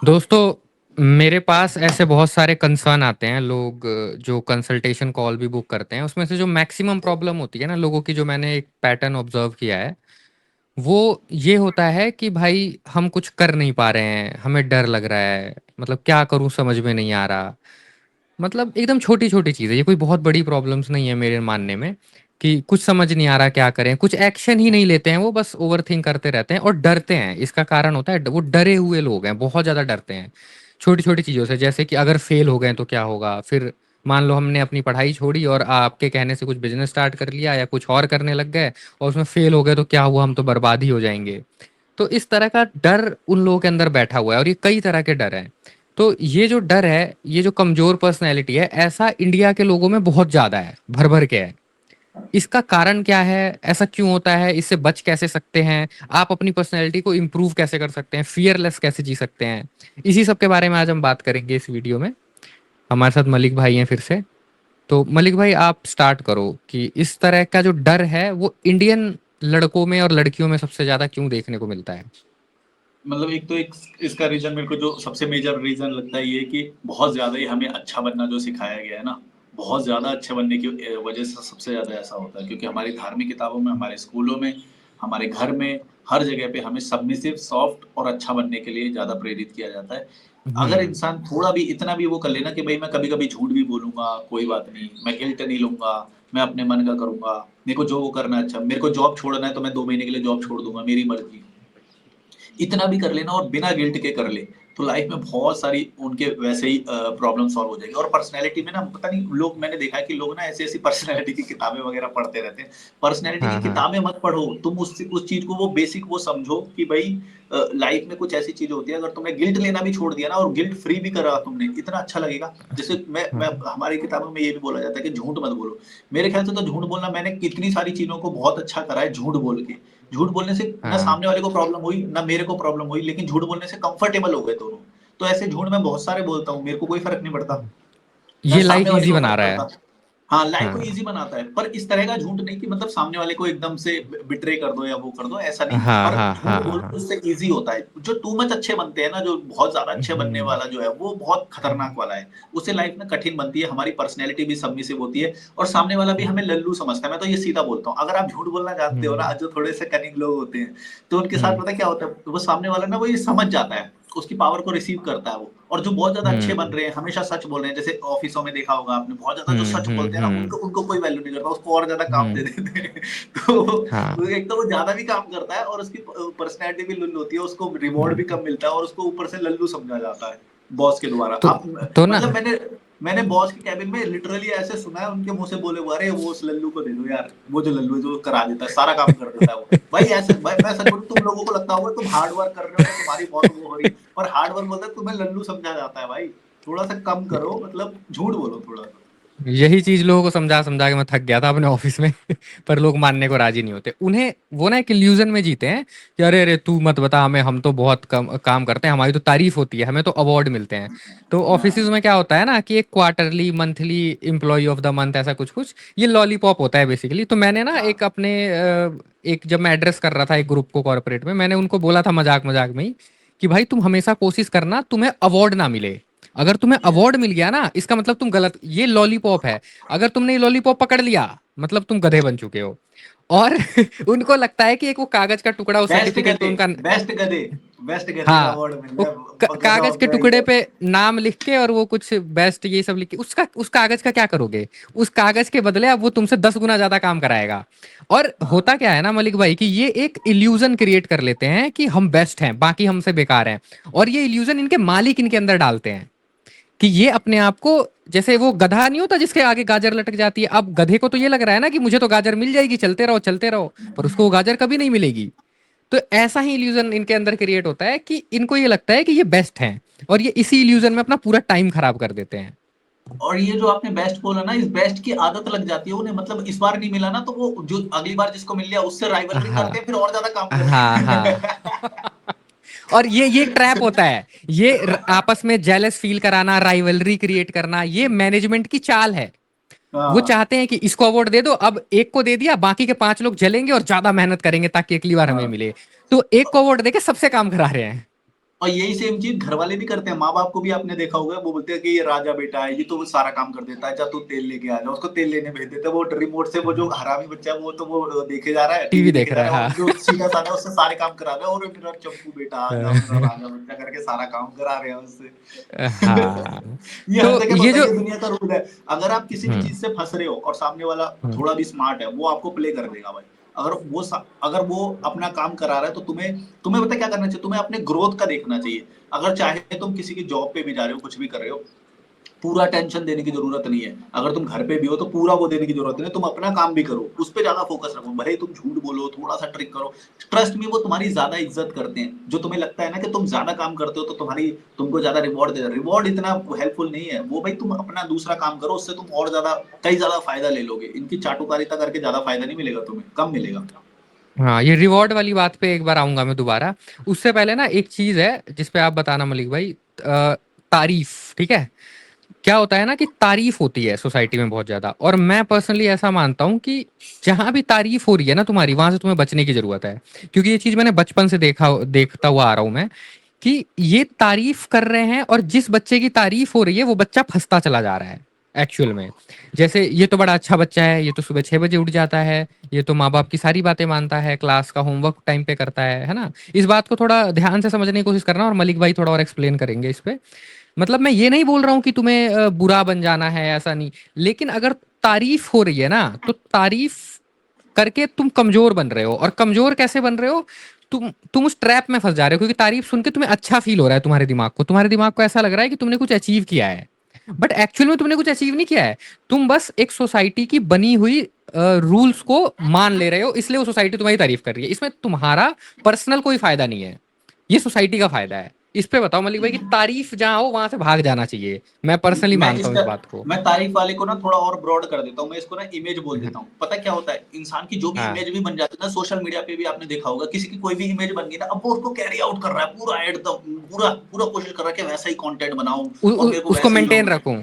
दोस्तों, मेरे पास ऐसे बहुत सारे कंसर्न आते हैं। लोग जो कंसल्टेशन कॉल भी बुक करते हैं, उसमें से जो मैक्सिमम प्रॉब्लम होती है ना लोगों की, जो मैंने एक पैटर्न ऑब्जर्व किया है, वो ये होता है कि भाई हम कुछ कर नहीं पा रहे हैं, हमें डर लग रहा है, मतलब क्या करूं समझ में नहीं आ रहा। मतलब एकदम छोटी छोटी चीज़ है, ये कोई बहुत बड़ी प्रॉब्लम्स नहीं है मेरे मानने में। कि कुछ समझ नहीं आ रहा क्या करें, कुछ एक्शन ही नहीं लेते हैं, वो बस ओवर थिंक करते रहते हैं और डरते हैं। इसका कारण होता है वो डरे हुए लोग हैं, बहुत ज़्यादा डरते हैं छोटी छोटी चीज़ों से। जैसे कि अगर फेल हो गए तो क्या होगा, फिर मान लो हमने अपनी पढ़ाई छोड़ी और आपके कहने से कुछ बिजनेस स्टार्ट कर लिया या कुछ और करने लग गए और उसमें फेल हो गए तो क्या हुआ, हम तो बर्बाद ही हो जाएंगे। तो इस तरह का डर उन लोगों के अंदर बैठा हुआ है, और ये कई तरह के डर हैं। तो ये जो डर है, ये जो कमजोर पर्सनैलिटी है, ऐसा इंडिया के लोगों में बहुत ज्यादा है, भर भर के है। इसका कारण क्या है, ऐसा क्यों होता है, इससे बच कैसे सकते हैं, आप अपनी पर्सनैलिटी को इम्प्रूव कैसे कर सकते हैं, फियरलेस कैसे जी सकते हैं, इसी सब के बारे में आज हम बात करेंगे इस वीडियो में। हमारे साथ मलिक भाई हैं फिर से। तो मलिक भाई, आप स्टार्ट करो कि इस तरह का जो डर है वो इंडियन लड़कों में और लड़कियों में सबसे ज्यादा क्यों देखने को मिलता है। मतलब एक तो एक इसका रीजन मेरे को जो सबसे मेजर रीजन लगता है ये कि बहुत ज्यादा ही हमें अच्छा बनना जो सिखाया गया है ना, बहुत ज्यादा अच्छे बनने की वजह से सबसे ज्यादा ऐसा होता है क्योंकि हमारी धार्मिक किताबों में, हमारे स्कूलों में, हमारे घर में, हर जगह पे हमें सबमिसिव, सॉफ्ट और अच्छा बनने के लिए ज्यादा प्रेरित किया जाता है। अगर हम्म। इंसान थोड़ा भी इतना भी वो कर लेना कि भाई मैं कभी कभी झूठ भी बोलूंगा, कोई बात नहीं, मैं गिल्ट नहीं लूंगा, मैं अपने मन का करूंगा, मेरे को जो वो करना है, अच्छा मेरे को जॉब छोड़ना है तो मैं 2 महीने के लिए जॉब छोड़ दूंगा, मेरी मर्जी, इतना भी कर लेना और बिना गिल्ट के कर ले, तो लाइफ में बहुत सारी उनके वैसे ही प्रॉब्लम सॉल्व हो जाएगी। और पर्सनैलिटी में ना पता नहीं लोग, मैंने देखा है कि लोग ना ऐसी ऐसी पर्सनैलिटी की किताबें वगैरह पढ़ते रहते हैं। पर्सनैलिटी की हाँ हाँ। किताबें मत पढ़ो, तुम उस चीज को वो बेसिक वो समझो कि भाई लाइफ में कुछ ऐसी चीज होती है, अगर तुमने गिल्ट लेना भी छोड़ दिया ना और गिल्ट फ्री भी करा तुमने, इतना अच्छा लगेगा। जैसे मैं हाँ। हमारी किताबों में ये भी बोला जाता है कि झूठ मत बोलो। मेरे ख्याल से तो झूठ बोलना, मैंने कितनी सारी चीजों को बहुत अच्छा करा है झूठ बोल के। झूठ बोलने से ना हाँ। सामने वाले को प्रॉब्लम हुई ना मेरे को प्रॉब्लम हुई, लेकिन झूठ बोलने से कंफर्टेबल हो गए दोनों। तो ऐसे झूठ मैं बहुत सारे बोलता हूँ, मेरे को कोई फर्क नहीं पड़ता, ना ये लाइफ सामने वाले इजी को बना फर्क रहा है। पड़ता। हाँ, लाइफ को हाँ इजी बनाता है, पर इस तरह का झूठ नहीं कि मतलब सामने वाले को एकदम से बिट्रे कर दो या वो कर दो, ऐसा नहीं। हाँ पर हाँ झूठ हाँ बोलो हाँ। उससे इजी होता है। जो टू मच अच्छे बनते हैं ना, जो बहुत ज्यादा अच्छे बनने हम्म। वाला जो है वो बहुत खतरनाक वाला है। उससे लाइफ में कठिन बनती है, हमारी पर्सनैलिटी भी सबमिसिव होती है और सामने वाला भी हमें लल्लू समझता है। मैं तो ये सीधा बोलता हूँ, अगर आप झूठ बोलना जानते हो ना, हम्म। जो थोड़े से कनिंग लोग होते हैं, तो उनके साथ हम्म। पता है क्या होता है, वो सामने वाला ना वो ये समझ जाता है, उसकी पावर को रिसीव करता है वो। और जो बहुत ज्यादा अच्छे बन हम्म। रहे हैं, हमेशा सच बोल रहे हैं, जैसे ऑफिसों में देखा होगा आपने, बहुत ज्यादा जो हम्म। सच बोलते हैं ना, हम्म। उनको उनको कोई वैल्यू नहीं करता, उसको और ज्यादा काम दे हम्म। देते हैं। तो हाँ। एक तो वो ज्यादा भी काम करता है और उसकी पर्सनैलिटी भी लुल्लू होती है, उसको रिवॉर्ड भी हम्म। कम मिलता है और उसको ऊपर से लल्लू समझा जाता है बॉस के द्वारा। तो आप तो ना। मतलब मैंने बॉस के कैबिन में लिटरली ऐसे सुना है, उनके मुंह से बोले हुए, अरे वो उस लल्लू को दे दो यार, वो जो लल्लू है जो करा देता है, सारा काम कर देता है वो। भाई ऐसे भाई, मैं सच बोलूं, तुम लोगों को लगता होगा तुम हार्ड वर्क कर रहे हो या तुम्हारी बहुत वो हो रही है, पर हार्ड वर्क बोलता है तुम्हें लल्लू समझा जाता है भाई। थोड़ा सा कम करो, मतलब झूठ बोलो थोड़ा सा। यही चीज लोगों को समझा समझा के मैं थक गया था अपने ऑफिस में। पर लोग मानने को राजी नहीं होते। उन्हें वो ना एक इल्यूजन में जीते हैं कि अरे अरे तू मत बता हमें, हम तो बहुत कम काम करते हैं, हमारी तो तारीफ होती है, हमें तो अवार्ड मिलते हैं। तो ऑफिस हाँ। में क्या होता है ना कि एक quarterly, monthly employee of the month, ऐसा कुछ कुछ ये लॉलीपॉप होता है बेसिकली। तो मैंने ना हाँ। एक अपने एक जब मैं एड्रेस कर रहा था एक ग्रुप को कॉर्पोरेट में, मैंने उनको बोला था मजाक मजाक में ही कि भाई तुम हमेशा कोशिश करना तुम्हें अवार्ड ना मिले। अगर तुम्हें यस। अवार्ड मिल गया ना, इसका मतलब तुम गलत, ये लॉलीपॉप है। अगर तुमने ये लॉलीपॉप पकड़ लिया, मतलब तुम गधे बन चुके हो। और उनको लगता है कि एक वो कागज का टुकड़ा, उस बेस्ट सर्टिफिकेट पे गधे, उनका। बेस्ट गधे, बेस्ट गधे का हाँ, अवार्ड मिल वो रहा है, गधा कागज ऑफ के द टुकड़े ईयर। पे नाम लिख के, और वो कुछ बेस्ट ये सब लिख के, उसका उस कागज का क्या करोगे। उस कागज के बदले अब वो तुमसे 10 गुना ज्यादा काम कराएगा। और हाँ। होता क्या है ना मलिक भाई, कि ये एक इल्यूजन क्रिएट कर लेते हैं कि हम बेस्ट हैं, बाकी हमसे बेकार हैं। और ये इल्यूजन इनके मालिक इनके अंदर डालते हैं कि ये अपने आप को, जैसे वो गधा नहीं होता जिसके आगे गाजर लटक जाती है, अब गधे को तो ये लग रहा है ना कि मुझे तो गाजर मिल जाएगी, चलते रहो चलते रहो। पर उसको वो गाजर कभी नहीं मिलेगी। तो ऐसा ही इल्यूजन इनके अंदर क्रिएट होता है कि इनको ये लगता है कि ये बेस्ट हैं, और ये इसी इल्यूजन में अपना पूरा टाइम खराब कर देते हैं। और ये जो आपने बेस्ट बोला ना, इस बेस्ट की आदत लग जाती है उन्हें, मतलब इस बार नहीं मिला ना, तो वो जो अगली बार जिसको मिल लिया उससे राइवलरी करते हाँ हैं, फिर और ज्यादा काम करते हाँ हाँ। हैं। और ये एक ट्रैप होता है। ये आपस में जेलस फील कराना, राइवलरी क्रिएट करना, ये मैनेजमेंट की चाल है। वो हाँ। चाहते हैं कि इसको अवार्ड दे दो, अब एक को दे दिया, बाकी के 5 लोग जलेंगे और ज्यादा मेहनत करेंगे ताकि अगली बार हमें हाँ। मिले। तो एक को अवार्ड देके सबसे काम करा रहे हैं। और यही सेम चीज़ घर वाले भी करते हैं, माँ-बाप को भी आपने देखा होगा, वो बोलते हैं कि ये राजा बेटा है, ये तो वो सारा काम कर देता है, जा तू तेल लेके आ जा, उसको तेल लेने भेज देते हैं, वो रिमोट से वो जो हरामी बच्चा है वो तो वो देखे जा रहा है, टीवी टीवी देखे देख जा रहा रहा है, है, और जो सीधा-साधा है उससे सारे काम करा रहा है, और मेरा चंपू बेटा आ जा, मेरा हाँ। राजा बच्चा करके सारा काम करा रहे हैं उससे। हाँ, ये हर तो जगह ये पता है, जो ये दुनिया का रूल है। अगर आप किसी भी हुँ, चीज़ से फँस रहे हो और सामने वाला हुँ, थोड़ा भी स्मार्ट है, वो आपको प्ले कर देगा भाई। अगर वो अपना काम करा रहा है, तो तुम्हें तुम्हें पता है क्या करना चाहिए? तुम्हें अपने ग्रोथ का देखना चाहिए। अगर चाहे तुम किसी की जॉब पे भी जा रहे हो, कुछ भी कर रहे हो, पूरा टेंशन देने की ज़रूरत नहीं है। अगर तुम घर पे भी हो तो पूरा वो देने की ज़रूरत नहीं है, तुम अपना काम भी करो, उस पे ज़्यादा फ़ोकस रखो। भले ही तुम झूठ बोलो, थोड़ा-सा ट्रिक करो, ट्रस्ट मी वो तुम्हारी ज़्यादा इज़्ज़त करते हैं। जो तुम्हें लगता है ना कि तुम ज़्यादा काम करते हो तो तुमको ज़्यादा रिवॉर्ड दे रहे हैं, रिवॉर्ड इतना हेल्पफुल नहीं है। वो भाई तुम अपना दूसरा काम करो, उससे तुम और ज़्यादा कई ज़्यादा फ़ायदा ले लोगे। इनकी चाटुकारिता करके ज़्यादा फ़ायदा नहीं मिलेगा तुम्हें, कम मिलेगा। हाँ, ये रिवॉर्ड वाली बात पे एक बार आऊँगा मैं दोबारा। उससे पहले ना एक चीज़ है जिस पे आप बताना मलिक भाई, तारीफ़, ठीक है? क्या होता है ना कि तारीफ़ होती है सोसाइटी में बहुत ज़्यादा, और मैं पर्सनली ऐसा मानता हूँ कि जहाँ भी तारीफ़ हो रही है ना तुम्हारी, वहाँ से तुम्हें बचने की ज़रूरत है। क्योंकि ये चीज़ मैंने बचपन से देखता हुआ आ रहा हूँ मैं, कि ये तारीफ़ कर रहे हैं और जिस बच्चे की तारीफ़ हो रही है वो बच्चा फँसता चला जा रहा है एक्चुअल में। जैसे ये तो बड़ा अच्छा बच्चा है, ये तो सुबह 6 बजे उठ जाता है, ये तो माँ-बाप की सारी बातें मानता है, क्लास का होमवर्क टाइम पे करता है ना? इस बात को थोड़ा ध्यान से समझने की कोशिश करना, और मलिक भाई थोड़ा और एक्सप्लेन करेंगे इस पे। मतलब मैं ये नहीं बोल रहा हूँ कि तुम्हें बुरा बन जाना है, ऐसा नहीं। लेकिन अगर तारीफ़ हो रही है ना, तो तारीफ़ करके तुम कमज़ोर बन रहे हो, और कमज़ोर कैसे बन रहे हो? तुम उस ट्रैप में फँस जा रहे हो, क्योंकि तारीफ़ सुन के तुम्हें अच्छा फ़ील हो रहा है तुम्हारे दिमाग को ऐसा लग रहा है कि तुमने कुछ अचीव किया है। बट एक्चुअल में तुमने कुछ अचीव नहीं किया है। तुम बस एक सोसाइटी की बनी हुई रूल्स को मान ले रहे हो, इसलिए वो सोसाइटी तुम्हारी तारीफ़ कर रही है। इसमें तुम्हारा पर्सनल कोई फ़ायदा नहीं है। ये सोसाइटी का फ़ायदा है। इस पे बताओ मलिक भाई कि तारीफ़ जहाँ हो वहाँ से भाग जाना चाहिए। मैं पर्सनली मैं मानता हूँ इसका इस बात को। मैं तारीफ वाले को ना थोड़ा और ब्रॉड कर देता हूँ, मैं इसको ना इमेज बोल हाँ, देता हूँ। पता है क्या होता है? इंसान की जो भी हाँ। इमेज भी बन जाती है ना, सोशल मीडिया पे भी आपने देखा होगा, किसी की कोई भी इमेज बन गई ना, अब वो उसको कैरी आउट कर रहा है, पूरा पूरा पूरा कोशिश कर रहा है कि वैसा ही कंटेंट बनाऊँ और मेरे को उसको वैसे ही मेंटेन लोग रखूँ।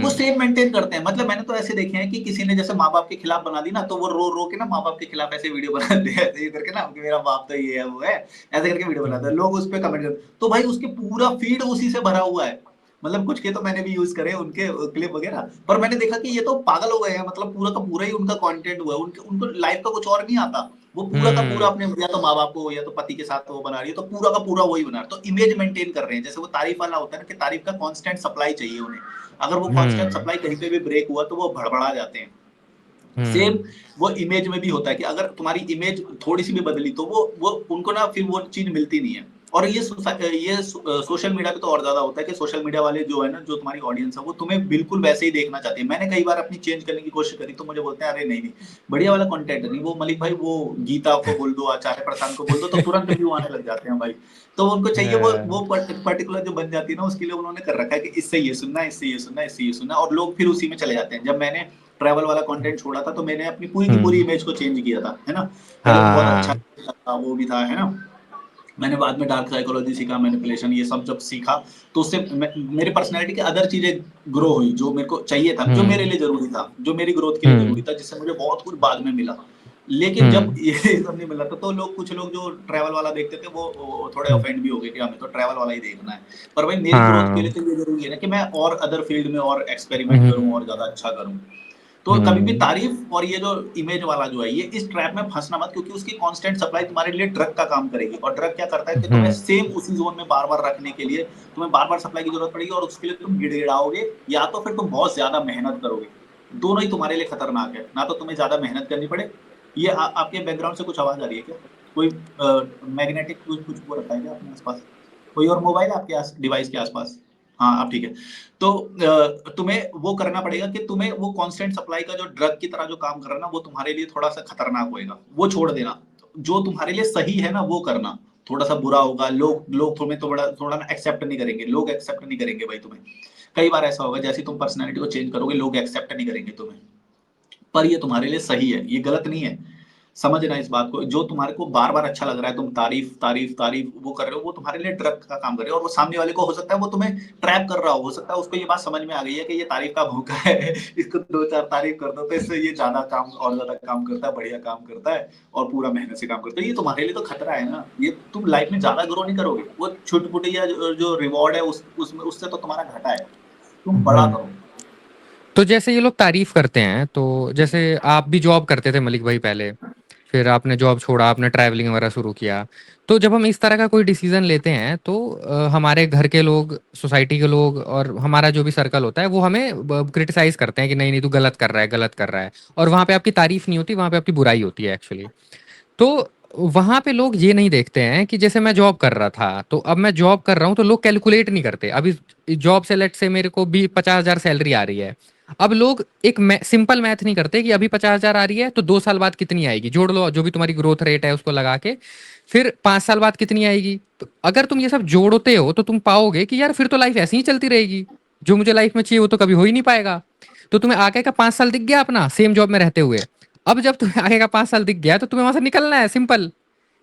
वो सेम मेंटेन करते हैं। मतलब मैंने तो ऐसे देखे हैं कि किसी ने जैसे माँ-बाप के खिलाफ बना दी ना, तो वो रो-रो के ना माँ-बाप के खिलाफ ऐसे वीडियो बनाते हैं, ऐसे ही करके ना कि मेरा बाप तो ये है, वो है, ऐसे करके वीडियो बनाते हैं। लोग उस पे कमेंट करते हैं। तो भाई उसके पूरा फीड उसी से भरा हुआ है। मतलब कुछ के तो मैंने भी यूज़ करे उनके क्लिप वगैरह, पर मैंने देखा कि ये तो पागल हो गए हैं, मतलब पूरा का पूरा ही उनका कंटेंट हुआ है। उनके उनको लाइफ़ का कुछ और नहीं आता। वो पूरा का पूरा हुँ, अपने या तो माँ-बाप को या तो पति के साथ वो बना रही है, तो पूरा का पूरा वही बना रहा है। तो इमेज मेंटेन कर रहे हैं। जैसे वो तारीफ वाला होता है ना कि तारीफ का कांस्टेंट सप्लाई चाहिए उन्हें। अगर वो कांस्टेंट हुँ, सप्लाई कहीं पे भी ब्रेक हुआ तो वो भड़बड़ा जाते हैं। सेम हुँ, वो इमेज में भी होता है कि अगर तुम्हारी इमेज थोड़ी-सी भी बदली तो वो उनको ना फिर वो चीज़ मिलती नहीं है। और सोशल मीडिया पे तो और ज़्यादा होता है कि सोशल मीडिया वाले जो है ना, जो तुम्हारी ऑडियंस है, वो तुम्हें बिल्कुल वैसे ही देखना चाहती है। मैंने कई बार अपनी चेंज करने की कोशिश करी तो मुझे बोलते हैं, "अरे नहीं, नहीं, बढ़िया वाला कंटेंट नहीं, वो मलिक भाई वो गीता को बोल दो, आचार्य प्रसाद को बोल दो तो तुरंत व्यू आने लग जाते हैं भाई।" तो उनको चाहिए वो पर्टिकुलर जो बन जाती है ना, उसके लिए उन्होंने कर रखा है कि इससे ये सुनना है, इससे ये सुनना है, इससे ये सुनना है, और लोग फिर उसी में चले जाते हैं। जब मैंने ट्रैवल वाला कंटेंट छोड़ा था तो मैंने अपनी पूरी की पूरी हुँ, इमेज को चेंज किया था, है ना? पहले तो बहुत अच्छा हाँ, था, वो भी था, है ना? मैंने बाद में डार्क साइकोलॉजी सीखा, मैनिपुलेशन ये सब जब सीखा, तो उससे मेरी पर्सनैलिटी की अदर चीज़ें ग्रो हुई, जो मेरे को चाहिए था, जो मेरे हुँ, लिए ज़रूरी था, जो मेरी ग्रोथ के लिए ज़रूरी हुँ, था, जिससे मुझे बहुत कुछ बाद में मिला। लेकिन जब हुँ, ये सब नहीं मिला था, तो कुछ लोग जो ट्रैवल वाला देखते थे, वो थोड़े हुँ, ऑफेंड भी हो गए कि हमें तो ट्रैवल वाला ही देखना है। पर भाई मेरी ग्रोथ के लिए हाँ, तो ये ज़रूरी है ना कि मैं और अदर फील्ड में और एक्सपेरिमेंट करूँ और हुँ, ज़्यादा अच्छा करूँ। तो कभी भी हुँ, तारीफ और ये जो इमेज वाला जो है, ये इस ट्रैप में फंसना मत, क्योंकि उसकी कांस्टेंट सप्लाई तुम्हारे लिए ड्रग का काम करेगी, और ड्रग क्या करता है कि तुम्हें हुँ, सेम उसी जोन में बार बार रखने के लिए तुम्हें बार बार सप्लाई की जरूरत पड़ेगी, और उसके लिए तुम गिड़गिड़ाओगे, या तो फिर तुम बहुत ज्यादा मेहनत करोगे। दोनों ही तुम्हारे लिए खतरनाक है। ना तो तुम्हें ज्यादा मेहनत करनी पड़े। ये आपके बैकग्राउंड से कुछ आवाज आ रही है क्या? कोई मैग्नेटिक कुछ कुछ वो रखा है क्या अपने आसपास? कोई और मोबाइल है आपके डिवाइस के आसपास? हाँ, अब ठीक है। तो तुम्हें वो करना पड़ेगा कि तुम्हें वो कांस्टेंट सप्लाई का जो ड्रग की तरह जो काम कर रहा है ना, वो तुम्हारे लिए थोड़ा-सा खतरनाक होएगा। वो छोड़ देना। जो तुम्हारे लिए सही है ना, वो करना। थोड़ा-सा बुरा होगा, लोग लोग तुम्हें तो बड़ा थोड़ा ना एक्सेप्ट नहीं करेंगे। लोग एक्सेप्ट नहीं करेंगे भाई तुम्हें। कई बार ऐसा होगा, जैसे ही तुम पर्सनैलिटी को चेंज करोगे, लोग एक्सेप्ट नहीं करेंगे तुम्हें। पर ये तुम्हारे लिए सही है, ये गलत नहीं है। समझना इस बात को, जो तुम्हारे को बार-बार अच्छा लग रहा है, तुम तारीफ वो कर रहे हो, वो तुम्हारे लिए ड्रग का काम कर रहे हो और वो सामने वाले को हो सकता है वो तुम्हें ट्रैप कर रहा हो सकता है उसको ये बात समझ में आ गई है कि ये तारीफ का भूखा है, इसको 2-4 तारीफ कर दो तो इससे ये ज़्यादा काम और ज़्यादा काम करता है, बढ़िया काम करता है और पूरा मेहनत से काम करता है। ये तुम्हारे लिए तो खतरा है ना, ये तुम लाइफ में ज़्यादा ग्रो नहीं करोगे, वो छुट-पुट या जो रिवॉर्ड है उसमें उससे तो तुम्हारा घाटा है, तुम बड़ा हम्म। करो। तो जैसे ये लोग तारीफ करते हैं, तो जैसे आप भी जॉब करते थे मलिक भाई पहले, फिर आपने जॉब छोड़ा, आपने ट्रैवलिंग वगैरह शुरू किया। तो जब हम इस तरह का कोई डिसीजन लेते हैं तो हमारे घर के लोग, सोसाइटी के लोग और हमारा जो भी सर्कल होता है वो हमें क्रिटिसाइज करते हैं कि नहीं नहीं तू गलत कर रहा है, गलत कर रहा है। और वहाँ पे आपकी तारीफ नहीं होती, वहाँ पे आपकी बुराई होती है एक्चुअली। तो वहाँ पे लोग ये नहीं देखते हैं कि जैसे मैं जॉब कर रहा था, तो अब मैं जॉब कर रहा हूँ तो लोग कैलकुलेट नहीं करते। अभी जॉब से लेट से मेरे को भी 50,000 सैलरी आ रही है। अब लोग एक सिंपल मैथ नहीं करते कि अभी 50,000 आ रही है तो 2 साल बाद कितनी आएगी, जोड़ लो जो भी तुम्हारी ग्रोथ रेट है उसको लगा के, फिर 5 साल बाद कितनी आएगी। तो अगर तुम ये सब जोड़ते हो तो तुम पाओगे कि यार फिर तो लाइफ ऐसी ही चलती रहेगी, जो मुझे लाइफ में चाहिए वो तो कभी हो ही नहीं पाएगा। तो तुम्हें आगे का 5 साल दिख गया अपना सेम जॉब में रहते हुए। अब जब तुम्हें आगे का 5 साल दिख गया तो तुम्हें वहां से निकलना है, सिंपल।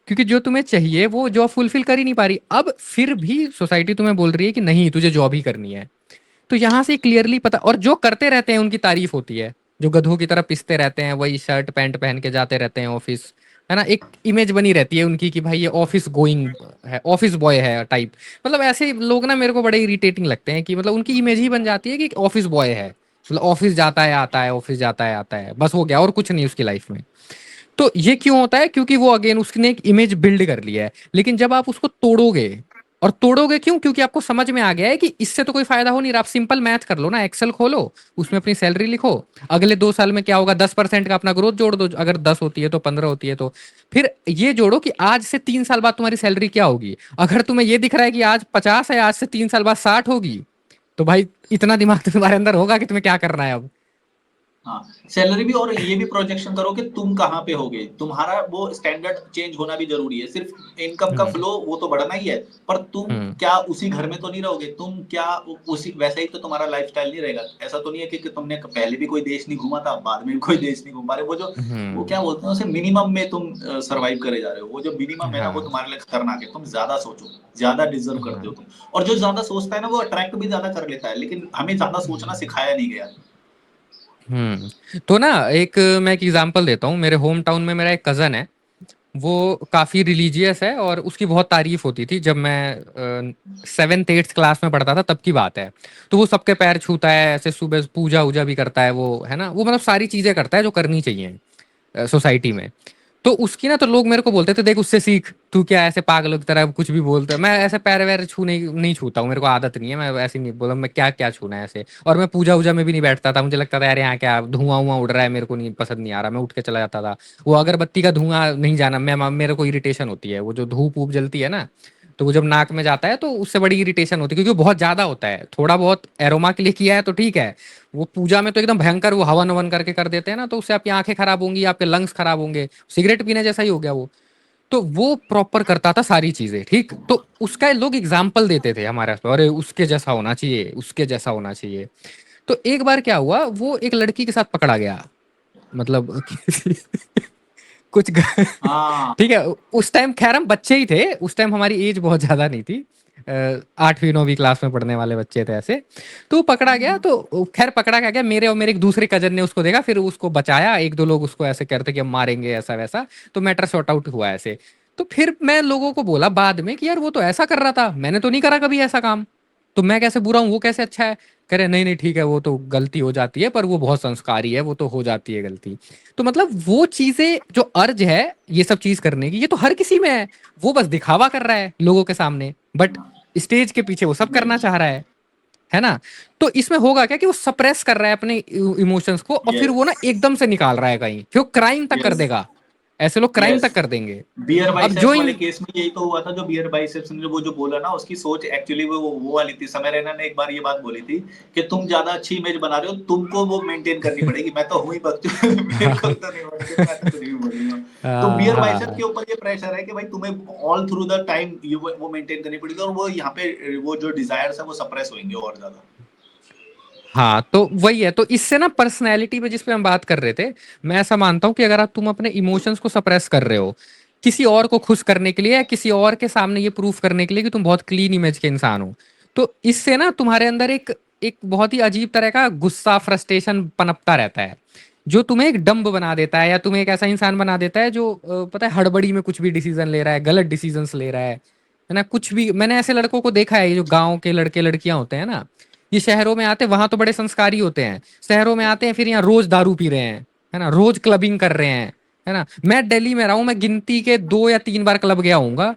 क्योंकि जो तुम्हें चाहिए वो जॉब फुलफिल कर ही नहीं पा रही। अब फिर भी सोसाइटी तुम्हें बोल रही है कि नहीं तुझे जॉब ही करनी है। तो यहाँ से क्लियरली पता, और जो करते रहते हैं उनकी तारीफ होती है, जो गधों की तरह पिसते रहते हैं, वही शर्ट पैंट पहन के जाते रहते हैं ऑफिस, है ना, एक इमेज बनी रहती है उनकी कि भाई ये ऑफिस गोइंग है, ऑफिस बॉय है टाइप। मतलब ऐसे लोग ना मेरे को बड़े इरिटेटिंग लगते हैं कि मतलब उनकी इमेज ही बन जाती है कि ऑफिस बॉय है, मतलब ऑफिस जाता है आता है, ऑफिस जाता है आता है, बस हो गया और कुछ नहीं उसकी लाइफ में। तो ये क्यों होता है? क्योंकि वो अगेन उसने एक इमेज बिल्ड कर लिया है। लेकिन जब आप उसको तोड़ोगे, और तोड़ोगे क्यों? क्योंकि आपको समझ में आ गया है कि इससे तो कोई फायदा हो नहीं रहा। आप सिंपल मैथ कर लो ना, एक्सेल खोलो, उसमें अपनी सैलरी लिखो, अगले 2 साल में क्या होगा, 10% का अपना ग्रोथ जोड़ दो, अगर 10 होती है तो 15 होती है तो फिर ये जोड़ो कि आज से 3 साल बाद तुम्हारी सैलरी क्या होगी। अगर तुम्हें ये दिख रहा है कि आज 50 है, आज से 3 साल बाद 60 होगी, तो भाई इतना दिमाग तो तुम्हारे अंदर होगा कि तुम्हें क्या करना है अब। हाँ, सैलरी भी और ये भी प्रोजेक्शन करो कि तुम कहाँ पे होगे, तुम्हारा वो स्टैंडर्ड चेंज होना भी ज़रूरी है। सिर्फ़ इनकम का हम्म। फ्लो वो तो बढ़ना ही है, पर तुम हम्म। क्या उसी घर में तो नहीं रहोगे, तुम क्या उ उसी वैसा ही तो तुम्हारा लाइफ़स्टाइल नहीं रहेगा। ऐसा तो नहीं है कि तुमने पहले भी कोई देश नहीं घूमा था, बाद में भी कोई देश नहीं घूम पा रहे। वो हम्म। क्या बोलते हैं उसे, मिनिमम में तुम सर्वाइव करे जा रहे हो। वो जो मिनिमम है ना, वो हाँ। तुम्हारे लिए खतरनाक है। तुम ज़्यादा सोचो, ज़्यादा डिज़र्व करते हो हाँ। तुम। और जो ज़्यादा सोचता है ना, वो अट्रैक्ट भी ज़्यादा कर लेता है, लेकिन हमें ज़्यादा सोचना सिखाया नहीं गया। तो ना एक मैं एक एग्जांपल देता हूँ। मेरे होम टाउन में मेरा एक कज़न है, वो काफ़ी रिलीजियस है और उसकी बहुत तारीफ होती थी जब मैं 7th 8th क्लास में पढ़ता था, तब की बात है। तो वो सबके पैर छूता है, ऐसे सुबह पूजा वूजा भी करता है, वो है ना, वो मतलब सारी चीज़ें करता है जो करनी चाहिए सोसाइटी में। तो उसकी ना, तो लोग मेरे को बोलते थे देख उससे सीख, तू क्या ऐसे पागलों की तरह कुछ भी बोलता है। मैं ऐसे पैर वैर छू नहीं छूता हूँ, मेरे को आदत नहीं है, मैं ऐसे नहीं बोला, मैं क्या क्या छूना है ऐसे। और मैं पूजा वूजा में भी नहीं बैठता था, मुझे लगता था यार यहाँ क्या धुआं उआं उड़ रहा है, मेरे को नहीं पसंद, नहीं आ रहा, मैं उठ के चला जाता था। वो अगरबत्ती का धुआं नहीं जाना, मैं मेरे को इरिटेशन होती है, वो जो धूप ऊप जलती है ना, तो वो जब नाक में जाता है तो उससे बड़ी इरिटेशन होती है, क्योंकि वो बहुत ज्यादा होता है। थोड़ा बहुत एरोमा के लिए किया है तो ठीक है, वो पूजा में तो एकदम भयंकर वो हवन ववन करके कर देते हैं ना, तो उससे आपकी आंखें खराब होंगी, आपके लंग्स खराब होंगे, सिगरेट पीने जैसा ही हो गया वो। तो वो प्रॉपर करता था सारी चीजें ठीक, तो उसका लोग एग्जाम्पल देते थे हमारे आसपास, अरे उसके जैसा होना चाहिए, उसके जैसा होना चाहिए। तो एक बार क्या हुआ, वो एक लड़की के साथ पकड़ा गया, मतलब कुछ हाँ, ठीक है। उस टाइम खैर हम बच्चे ही थे, उस टाइम हमारी एज बहुत ज्यादा नहीं थी, 8वीं 9वीं क्लास में पढ़ने वाले बच्चे थे ऐसे। तो वो पकड़ा गया, तो खैर पकड़ा क्या गया, मेरे और मेरे एक दूसरे कजन ने उसको देखा, फिर उसको बचाया, एक दो लोग उसको ऐसे कहते कि हम मारेंगे ऐसा वैसा। तो मैटर सॉर्ट आउट हुआ ऐसे। तो फिर मैं लोगों को बोला बाद में कि यार वो तो ऐसा कर रहा था, मैंने तो नहीं करा कभी ऐसा काम, तो मैं कैसे बुरा हूँ, वो कैसे अच्छा है। कह रहे नहीं नहीं ठीक है, वो तो गलती हो जाती है, पर वो बहुत संस्कारी है, वो तो हो जाती है गलती। तो मतलब वो चीजें जो अर्ज है ये सब चीज करने की, ये तो हर किसी में है। वो बस दिखावा कर रहा है लोगों के सामने, बट स्टेज के पीछे वो सब करना नहीं, चाह रहा है ना। तो इसमें होगा क्या कि वो सप्रेस कर रहा है अपने इमोशंस को, और फिर वो ना यस, एकदम से निकाल रहा है कहीं, फिर वो क्राइम तक कर यस, देगा। ऐसे लोग क्राइम यस। तक कर देंगे। बियर अब जो बाइसेप्स वाले इन केस में यही तो हुआ था, जो बियर बाइसेप्स ने वो जो बोला ना, उसकी सोच एक्चुअली वो वाली थी। समय रैना ने एक बार ये बात बोली थी कि तुम ज्यादा अच्छी इमेज बना रहे हो, तुमको वो मेंटेन करनी पड़ेगी। मैं तो हुई बच्चों मेरे को तो नहीं बनती, मैं तो कुछ भी बोलूंगा। तो बियर बाइसेप हाँ। के ऊपर ये प्रेशर है कि भाई तुम्हें ऑल थ्रू द टाइम ये वो मेंटेन करनी पड़ेगी, और वो यहाँ पे वो जो डिजायर्स है वो सप्रेस होंगे और ज्यादा। हाँ, तो वही है। तो इससे ना पर्सनैलिटी पे जिस पे हम बात कर रहे थे, मैं ऐसा मानता हूँ कि अगर आप तुम अपने इमोशंस को सप्रेस कर रहे हो किसी और को खुश करने के लिए या किसी और के सामने ये प्रूफ करने के लिए कि तुम बहुत क्लीन इमेज के इंसान हो, तो इससे ना तुम्हारे अंदर एक एक बहुत ही अजीब तरह का गुस्सा, फ्रस्ट्रेशन पनपता रहता है, जो तुम्हें एक डम्ब बना देता है या तुम्हें एक ऐसा इंसान बना देता है जो पता है हड़बड़ी में कुछ भी डिसीजन ले रहा है, गलत डिसीजंस ले रहा है ना। कुछ भी, मैंने ऐसे लड़कों को देखा है, ये जो गांव के लड़के लड़कियां होते हैं ना, ये शहरों में आते, वहां तो बड़े संस्कारी होते हैं, शहरों में आते हैं फिर यहाँ रोज दारू पी रहे हैं, है ना, रोज क्लबिंग कर रहे हैं, है ना। मैं दिल्ली में रहा हूँ, मैं गिनती के 2 या 3 बार क्लब गया हूँगा,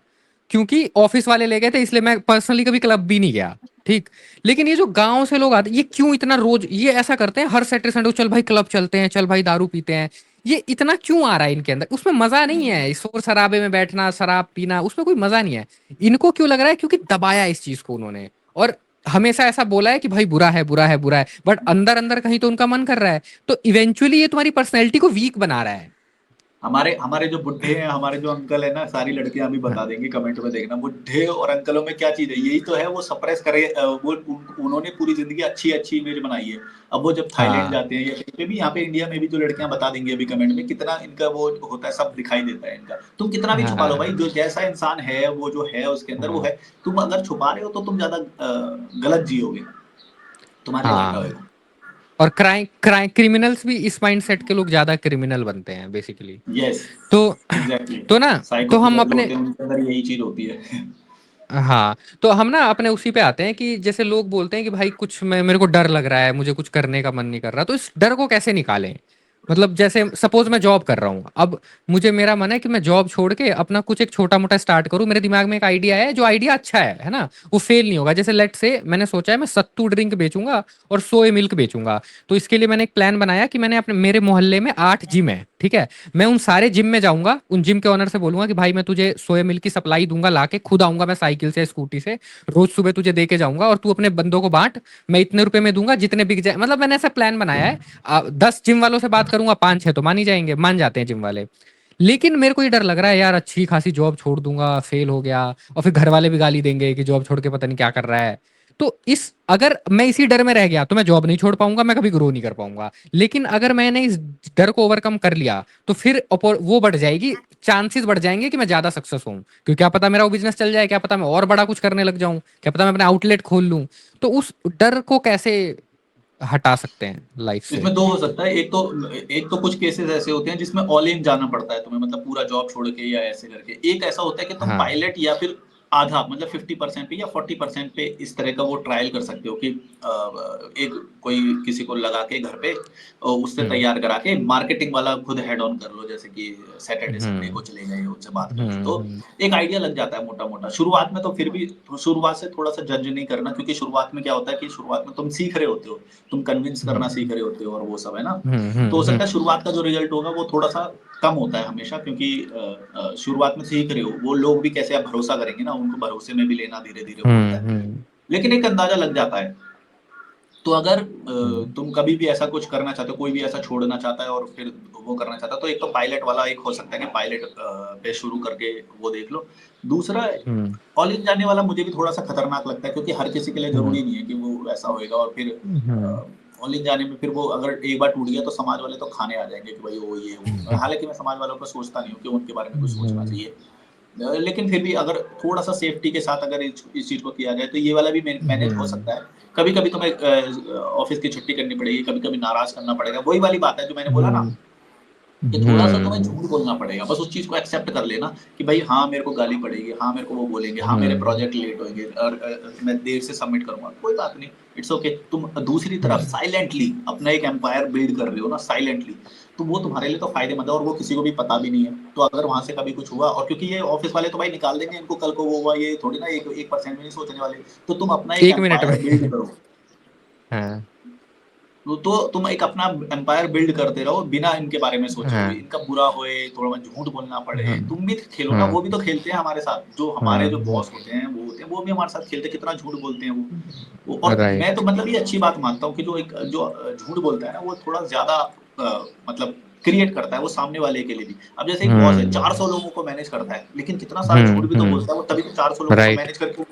क्योंकि ऑफिस वाले ले गए थे, इसलिए मैं पर्सनली कभी क्लब भी नहीं गया। ठीक। लेकिन ये जो गांव से लोग आते, ये क्यों इतना रोज ये ऐसा करते हैं, हर सैटरडे संडे को चल भाई क्लब चलते हैं, चल भाई दारू पीते हैं। ये इतना क्यों आ रहा है इनके अंदर? उसमें मजा नहीं है, शोर शराबे में बैठना, शराब पीना, उसमें कोई मजा नहीं है। इनको क्यों लग रहा है? क्योंकि दबाया इस चीज को उन्होंने, और हमेशा ऐसा बोला है कि भाई बुरा है, बुरा है, बुरा है, बट अंदर अंदर कहीं तो उनका मन कर रहा है। तो इवेंचुअली ये तुम्हारी पर्सनैलिटी को वीक बना रहा है। हमारे हमारे जो बुड्ढे हैं, हमारे जो अंकल है ना, सारी लड़कियां भी हाँ, बता देंगी, कमेंट में देखना, बुड्ढे और अंकलों में क्या चीज है, यही तो है, वो सप्रेस करे, उन्होंने पूरी जिंदगी अच्छी अच्छी इमेज बनाई है। अब वो जब थाईलैंड हाँ, जाते हैं या कहीं पे भी, यहाँ पे इंडिया में भी जो लड़कियां बता देंगी अभी कमेंट में, कितना इनका वो होता है, सब दिखाई देता है इनका। तुम कितना भी छुपा लो भाई, हाँ, जो जैसा इंसान है वो जो है उसके अंदर वो हाँ, है। तुम अगर छुपा रहे हो तो तुम ज्यादा गलत जियोगे, तुम्हारे लिए बेटर हाँ। होगा। और क्रिमिनल्स भी इस माइंडसेट के लोग ज्यादा क्रिमिनल बनते हैं बेसिकली। यस, तो एग्जैक्टली। तो ना, साइको तो हम किलर जो अपने, होते हैं उनके अंदर यही चीज होती है। हाँ, तो हम ना अपने उसी पे आते हैं कि जैसे लोग बोलते हैं कि भाई कुछ मैं, मेरे को डर लग रहा है, मुझे कुछ करने का मन नहीं कर रहा, तो इस डर को कैसे निकालें? मतलब जैसे सपोज मैं जॉब कर रहा हूँ अब, मुझे मेरा मन है कि मैं जॉब छोड़ के अपना कुछ एक छोटा मोटा स्टार्ट करूँ, मेरे दिमाग में एक आइडिया है, जो आइडिया अच्छा है ना, वो फेल नहीं होगा। जैसे लेट से मैंने सोचा है मैं सत्तू ड्रिंक बेचूंगा और सोए मिल्क बेचूंगा। तो इसके लिए मैंने एक प्लान बनाया कि मैंने अपने, मेरे मोहल्ले में 8 जिम है, ठीक है, मैं उन सारे जिम में जाऊंगा, उन जिम के ओनर से बोलूंगा कि भाई मैं तुझे सोया मिल्क की सप्लाई दूंगा, लाके खुद आऊंगा मैं साइकिल से, स्कूटी से, रोज सुबह तुझे दे के जाऊंगा, और तू अपने बंदों को बांट, मैं इतने रुपए में दूंगा जितने बिक जाए। मतलब मैंने ऐसा प्लान बनाया है। 10 जिम वालों से बात करूंगा, 5-6 तो मान ही जाएंगे, मान जाते हैं जिम वाले। लेकिन मेरे को ये डर लग रहा है यार, अच्छी खासी जॉब छोड़ दूंगा, फेल हो गया, और फिर घर वाले भी गाली देंगे कि जॉब छोड़ के पता नहीं क्या कर रहा है। तो इस, अगर मैं इसी डर में रह गया तो मैं जॉब नहीं छोड़ पाऊंगा, मैं कभी ग्रो नहीं कर पाऊंगा। लेकिन अगर मैंने इस डर को ओवरकम कर लिया, तो फिर वो बढ़ जाएगी, चांसेस बढ़ जाएंगे कि मैं ज्यादा सक्सेस हूँ, क्योंकि क्या पता मेरा वो बिजनेस चल जाए, क्या पता मैं और बड़ा कुछ करने लग जाऊं, क्या पता मैं अपना आउटलेट खोल लूं। तो उस डर को कैसे हटा सकते हैं लाइफ से? इसमें दो हो सकता है, एक तो कुछ केसेस ऐसे होते हैं जिसमें ऑल इन जाना पड़ता है तुम्हें, मतलब पूरा जॉब छोड़ के या ऐसे करके। एक ऐसा होता है कि तुम हाँ। पायलट या फिर आधा, मतलब 50% पे या 40% पे इस तरह का वो ट्रायल कर सकते हो कि एक कोई किसी को लगा के घर पे, उससे हम्म, तैयार करा के मार्केटिंग वाला खुद हेड ऑन कर लो, जैसे कि सैटरडे संडे को हम्म, चले गए उनसे बात कर ली, तो हम्म, एक आइडिया लग जाता है मोटा मोटा शुरुआत में। तो फिर भी शुरुआत से थोड़ा सा जज नहीं करना, क्योंकि शुरुआत में क्या होता है कि शुरुआत में तुम सीख रहे होते हो, तुम कन्विंस करना सीख हम्म, रहे होते हो और वो सब है ना। हम्म, तो हो हम्म, सकता है शुरुआत का जो रिजल्ट होगा वो थोड़ा सा कम होता है हमेशा, क्योंकि शुरुआत में सीख रहे हो, वो लोग भी कैसे आप भरोसा करेंगे ना, उनको भरोसे में भी लेना धीरे धीरे वो होता है। हम्म, लेकिन एक अंदाजा लग जाता है। तो अगर हम्म, तुम कभी भी ऐसा कुछ करना चाहते हो, कोई भी ऐसा छोड़ना चाहता है और फिर वो करना चाहता है, तो एक तो पायलट वाला एक हो सकता है कि पायलट पे शुरू करके वो देख लो। दूसरा, हम्म, ऑल इन जाने वाला मुझे भी थोड़ा सा खतरनाक लगता है, क्योंकि हर किसी के लिए हम्म, जरूरी नहीं है कि वो वैसा होएगा, और फिर हम्म, ऑल इन जाने में फिर वो अगर एक बार टूट गया तो समाज वाले तो खाने आ जाएंगे कि भाई वो ये वो। हम्म, हालांकि मैं समाज वालों को सोचता नहीं हूँ कि उनके बारे में कुछ सोचना हम्म, चाहिए। लेकिन फिर भी अगर थोड़ा सा सेफ्टी के साथ अगर इस चीज को किया जाए तो ये वाला भी मैनेज हो हम्म, सकता है। कभी कभी तुम्हें ऑफिस की छुट्टी करनी पड़ेगी, कभी कभी नाराज करना पड़ेगा, वही वाली बात है जो मैंने बोला ना, कि थोड़ा सा तुम्हें हम्म, झूठ बोलना पड़ेगा, बस उस चीज को एक्सेप्ट कर लेना कि भाई हाँ मेरे को गाली पड़ेगी, हाँ मेरे को वो बोलेंगे, हाँ मेरे हम्म, प्रोजेक्ट लेट होंगे और मैं देर से सबमिट करूंगा, कोई बात नहीं, इट्स ओके। तुम दूसरी तरफ हम्म, साइलेंटली अपना एक एम्पायर बिल्ड कर रहे हो ना साइलेंटली, तो वो तुम्हारे लिए तो फायदेमंद है, और वो किसी को भी पता भी नहीं है। तो अगर वहां से कभी कुछ हुआ, और क्योंकि ये ऑफिस वाले तो भाई निकाल देंगे इनको कल को, वो हुआ ये थोड़ी ना, 1% भी नहीं सोचने वाले। तो तुम अपना एक 1 मिनट एम्पायर बिल्ड में। करो। हाँ, तो तुम एक अपना एम्पायर बिल्ड करते रहो बिना इनके बारे में सोचे हुए, हाँ, इनका बुरा होए, थोड़ा बहुत झूठ बोलना पड़े, हाँ, तुम भी खेलो ना, हाँ, वो भी तो खेलते हैं हमारे साथ, जो हमारे जो हाँ, बॉस होते हैं वो होते हैं, वो भी हमारे साथ खेलते हैं, कितना झूठ बोलते हैं वो। और मैं तो राइट। मतलब ये अच्छी बात मानता हूँ कि जो एक जो झूठ बोलता है ना वो थोड़ा ज्यादा मतलब क्रिएट करता है वो सामने वाले के लिए भी। अब जैसे एक बॉस है, हुँ। 400 लोगों को मैनेज करता है, लेकिन कितना सारा झूठ हुँ, भी तो बोलता है हुँ। वो, तभी तो 400 लोगों को राइट। मैनेज करके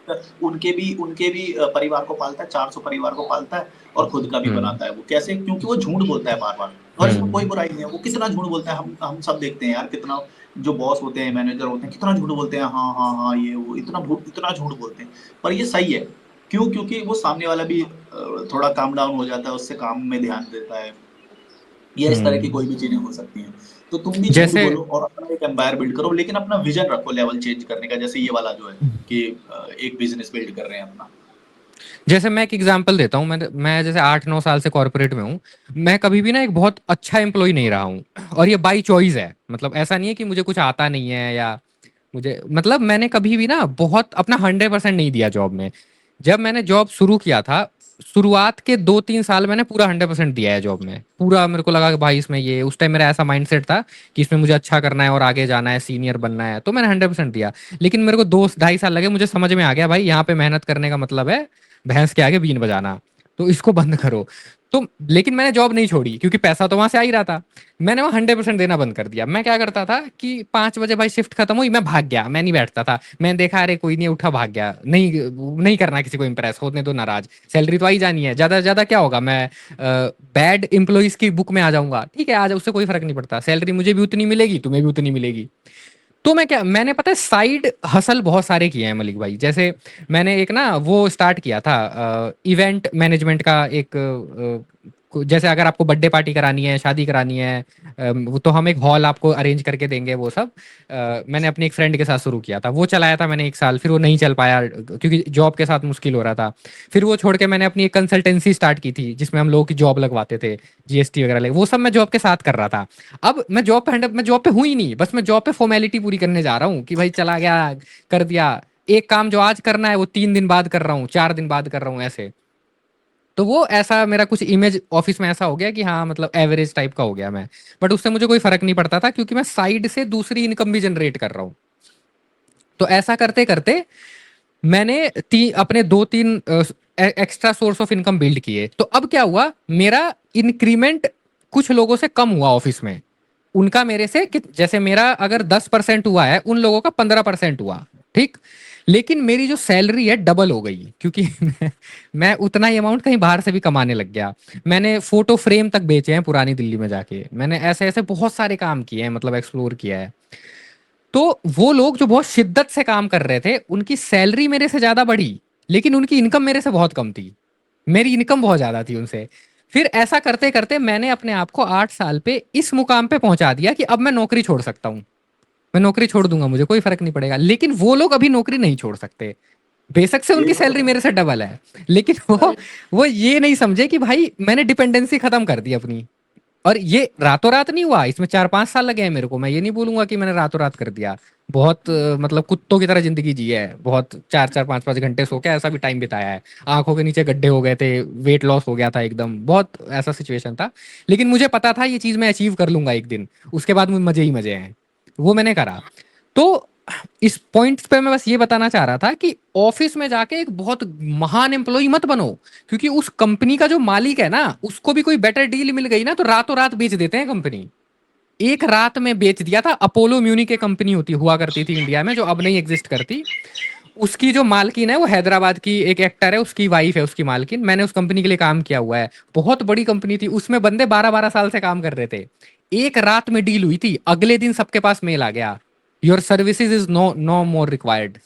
उनके भी परिवार को पालता है, 400 परिवार को पालता है और खुद का भी हुँ। बनाता है वो। कैसे? क्योंकि वो झूठ बोलता है बार-बार और इसमें कोई हुँ। बुराई नहीं है, वो कितना झूठ बोलता है, हम सब देखते हैं यार कितना जो बॉस होते हैं, मैनेजर होते हैं, कितना झूठ बोलते हैं, हाँ, हाँ, हाँ, ये वो इतना झूठ बोलते हैं। पर ये सही है, क्यों? क्योंकि वो सामने वाला भी थोड़ा काम डाउन हो जाता है, उससे काम में ध्यान देता है। या इस तरह की हुँ। कोई भी चीज़ें हो सकती हैं। तो तुम भी झूठ जैसे बोलो और अपना एक एम्पायर बिल्ड करो, लेकिन अपना विज़न रखो लेवल चेंज करने का, जैसे ये वाला जो है कि एक बिज़नेस बिल्ड कर रहे हैं अपना। जैसे मैं एक एग्जांपल देता हूँ, मैं जैसे 8-9 साल से कॉर्पोरेट में हूँ। मैं कभी भी ना एक बहुत अच्छा एम्प्लॉय नहीं रहा हूँ और ये बाय चॉइस है। मतलब ऐसा नहीं है कि मुझे कुछ आता नहीं है या मुझे मतलब मैंने कभी भी ना बहुत अपना 100% नहीं दिया जॉब में। जब मैंने जॉब शुरू किया था, शुरुआत के 2-3 साल मैंने पूरा 100% दिया है जॉब में। पूरा मेरे को लगा कि भाई इसमें ये उस टाइम मेरा ऐसा माइंडसेट था कि इसमें मुझे अच्छा करना है और आगे जाना है, सीनियर बनना है, तो मैंने 100% दिया। लेकिन मेरे को 2 ढाई साल लगे, मुझे समझ में आ गया भाई यहाँ पे मेहनत करने का मतलब है भैंस के आगे बीन बजाना, तो इसको बंद करो। तो लेकिन मैंने जॉब नहीं छोड़ी क्योंकि पैसा तो वहां से आ ही रहा था। मैंने वहाँ 100% देना बंद कर दिया। मैं क्या करता था कि 5 बजे भाई शिफ्ट खत्म हुई, मैं भाग गया, मैं नहीं बैठता था। मैंने देखा अरे कोई नहीं उठा, भाग गया, नहीं नहीं करना किसी को इंप्रेस, होने दो नाराज, सैलरी तो आई जानी है, ज्यादा से ज्यादा क्या होगा, मैं बैड एम्प्लॉइज की बुक में आ जाऊंगा, ठीक है, आज उससे कोई फर्क नहीं पड़ता, सैलरी मुझे भी उतनी मिलेगी, तुम्हें भी उतनी मिलेगी। तो मैंने पता है साइड हसल बहुत सारे किए हैं मलिक भाई। जैसे मैंने एक ना वो स्टार्ट किया था, इवेंट मैनेजमेंट का एक जैसे अगर आपको बर्थडे पार्टी करानी है, शादी करानी है, वो तो हम एक हॉल आपको अरेंज करके देंगे वो सब। मैंने अपने एक फ्रेंड के साथ शुरू किया था, वो चलाया था मैंने 1 साल, फिर वो नहीं चल पाया क्योंकि जॉब के साथ मुश्किल हो रहा था। फिर वो छोड़ के मैंने अपनी एक कंसल्टेंसी स्टार्ट की थी जिसमें हम लोगों की जॉब लगवाते थे, जीएसटी वगैरह वो सब मैं जॉब के साथ कर रहा था। अब मैं जॉब पे हूँ ही नहीं, बस मैं जॉब पे फॉर्मेलिटी पूरी करने जा रहा हूँ कि भाई चला गया, कर दिया। एक काम जो आज करना है वो 3 दिन बाद कर रहा हूँ, 4 दिन बाद कर रहा हूँ, ऐसे। तो वो ऐसा मेरा कुछ इमेज ऑफिस में ऐसा हो गया कि हाँ मतलब एवरेज टाइप का हो गया मैं। बट उससे मुझे कोई फर्क नहीं पड़ता था क्योंकि मैं साइड से दूसरी इनकम भी जनरेट कर रहा हूँ। तो ऐसा करते करते मैंने अपने 2-3 extra source of income build किए। तो अब क्या हुआ, मेरा इंक्रीमेंट कुछ लोगों से कम हुआ ऑफिस में, उनका मेरे से कि जैसे मेरा अगर 10% हुआ है, उन लोगों का 15% हुआ, ठीक। लेकिन मेरी जो सैलरी है डबल हो गई क्योंकि मैं उतना ही अमाउंट कहीं बाहर से भी कमाने लग गया। मैंने फोटो फ्रेम तक बेचे हैं पुरानी दिल्ली में जाके, मैंने ऐसे ऐसे बहुत सारे काम किए हैं, मतलब एक्सप्लोर किया है। तो वो लोग जो बहुत शिद्दत से काम कर रहे थे उनकी सैलरी मेरे से ज्यादा बढ़ी, लेकिन उनकी इनकम मेरे से बहुत कम थी। मेरी इनकम बहुत ज्यादा थी उनसे। फिर ऐसा करते करते मैंने अपने आप को 8 साल पे इस मुकाम पे पहुंचा दिया कि अब मैं नौकरी छोड़ सकता हूँ। मैं नौकरी छोड़ दूंगा, मुझे कोई फर्क नहीं पड़ेगा। लेकिन वो लोग अभी नौकरी नहीं छोड़ सकते, बेशक से ये उनकी मतलब सैलरी मेरे से डबल है। लेकिन वो राइट। वो ये नहीं समझे कि भाई मैंने डिपेंडेंसी खत्म कर दी अपनी। और ये रातों रात नहीं हुआ, इसमें 4-5 साल लगे हैं मेरे को। मैं ये नहीं बोलूंगा कि मैंने रातों रात कर दिया। बहुत मतलब कुत्तों की तरह जिंदगी जी है, बहुत 4-4 5-5 घंटे सो के ऐसा भी टाइम बिताया है। आंखों के नीचे गड्ढे हो गए थे, वेट लॉस हो गया था एकदम, बहुत ऐसा सिचुएशन था। लेकिन मुझे पता था ये चीज मैं अचीव कर लूंगा एक दिन, उसके बाद मुझे मजे ही मजे हैं। वो मैंने करा। तो इस पॉइंट पे मैं बस ये बताना चाह रहा था कि ऑफिस में जाके एक बहुत महान एम्प्लॉय मत बनो, क्योंकि उस कंपनी का जो मालिक है ना उसको भी कोई बेटर डील मिल गई ना तो रातों रात बेच देते हैं कंपनी। एक रात में बेच दिया था। अपोलो म्यूनिक एक कंपनी होती हुआ करती थी इंडिया में, जो अब नहीं एग्जिस्ट करती। उसकी जो मालकिन है वो हैदराबाद की एक एक्टर है, उसकी वाइफ है उसकी मालकिन। मैंने उस कंपनी के लिए काम किया हुआ है। बहुत बड़ी कंपनी थी, उसमें बंदे 12-12 साल से काम कर रहे थे। एक रात में डील हुई थी, अगले दिन सबके पास मेल आ गया, your services is no no more required.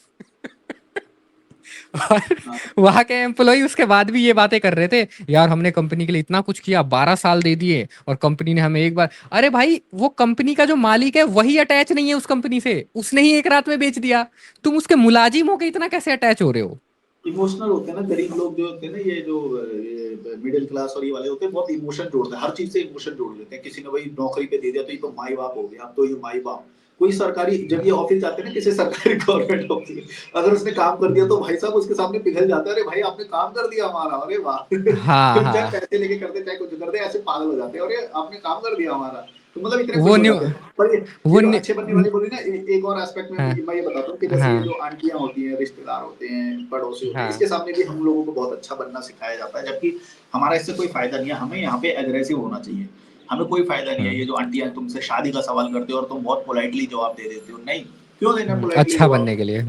और हाँ, वहां के एम्प्लॉय उसके बाद भी ये बातें कर रहे थे, यार हमने कंपनी के लिए इतना कुछ किया, 12 साल दे दिए और कंपनी ने हमें एक बार। अरे भाई वो कंपनी का जो मालिक है वही अटैच नहीं है उस कंपनी से, उसने ही एक रात में बेच दिया। तुम उसके मुलाजिम होके इतना कैसे अटैच हो रहे हो? इमोशनल होते हैं ना गरीब लोग जो होते हैं ना, ये जो मिडिल क्लास और ये वाले होते हैं, बहुत इमोशन जोड़ते हैं, हर चीज से इमोशन जोड़ लेते हैं। किसी ने भाई नौकरी पे दे दिया तो ये तो माई बाप हो गया, अब तो ये माई बाप। कोई सरकारी, जब ये ऑफिस जाते हैं ना किसी सरकारी गवर्नमेंट ऑफिस, अगर उसने काम कर दिया तो भाई साहब उसके सामने पिघल जाता है, अरे भाई आपने काम कर दिया हमारा, अरे वाह। हाँ चाहे हाँ। पैसे लेके करते चाहे कुछ करते, ऐसे पागल हो जाते हैं, अरे आपने काम कर दिया हमारा, तो मतलब इतने वो खुश हो न्यू जाते हैं। पर ये वो जो न्यू अच्छे बनने वाली बोली ना, एक और एस्पेक्ट में हाँ मैं ये बताता हूँ कि जैसे ये हाँ जो आंटियां होती हैं, रिश्तेदार होते हैं, पड़ोसी होते हैं, हाँ। इसके सामने भी हम लोगों को बहुत अच्छा बनना सिखाया जाता है, जबकि हमारा इससे कोई फायदा नहीं है। हमें यहाँ पे एग्रेसिव होना चाहिए। हमें कोई फायदा नहीं है। ये जो आंटियां तुमसे शादी का सवाल करते हो और तुम बहुत पोलाइटली जवाब दे देते हो, नहीं, क्यों देना पोलाइटली अच्छा बनने जवाब? के लिए।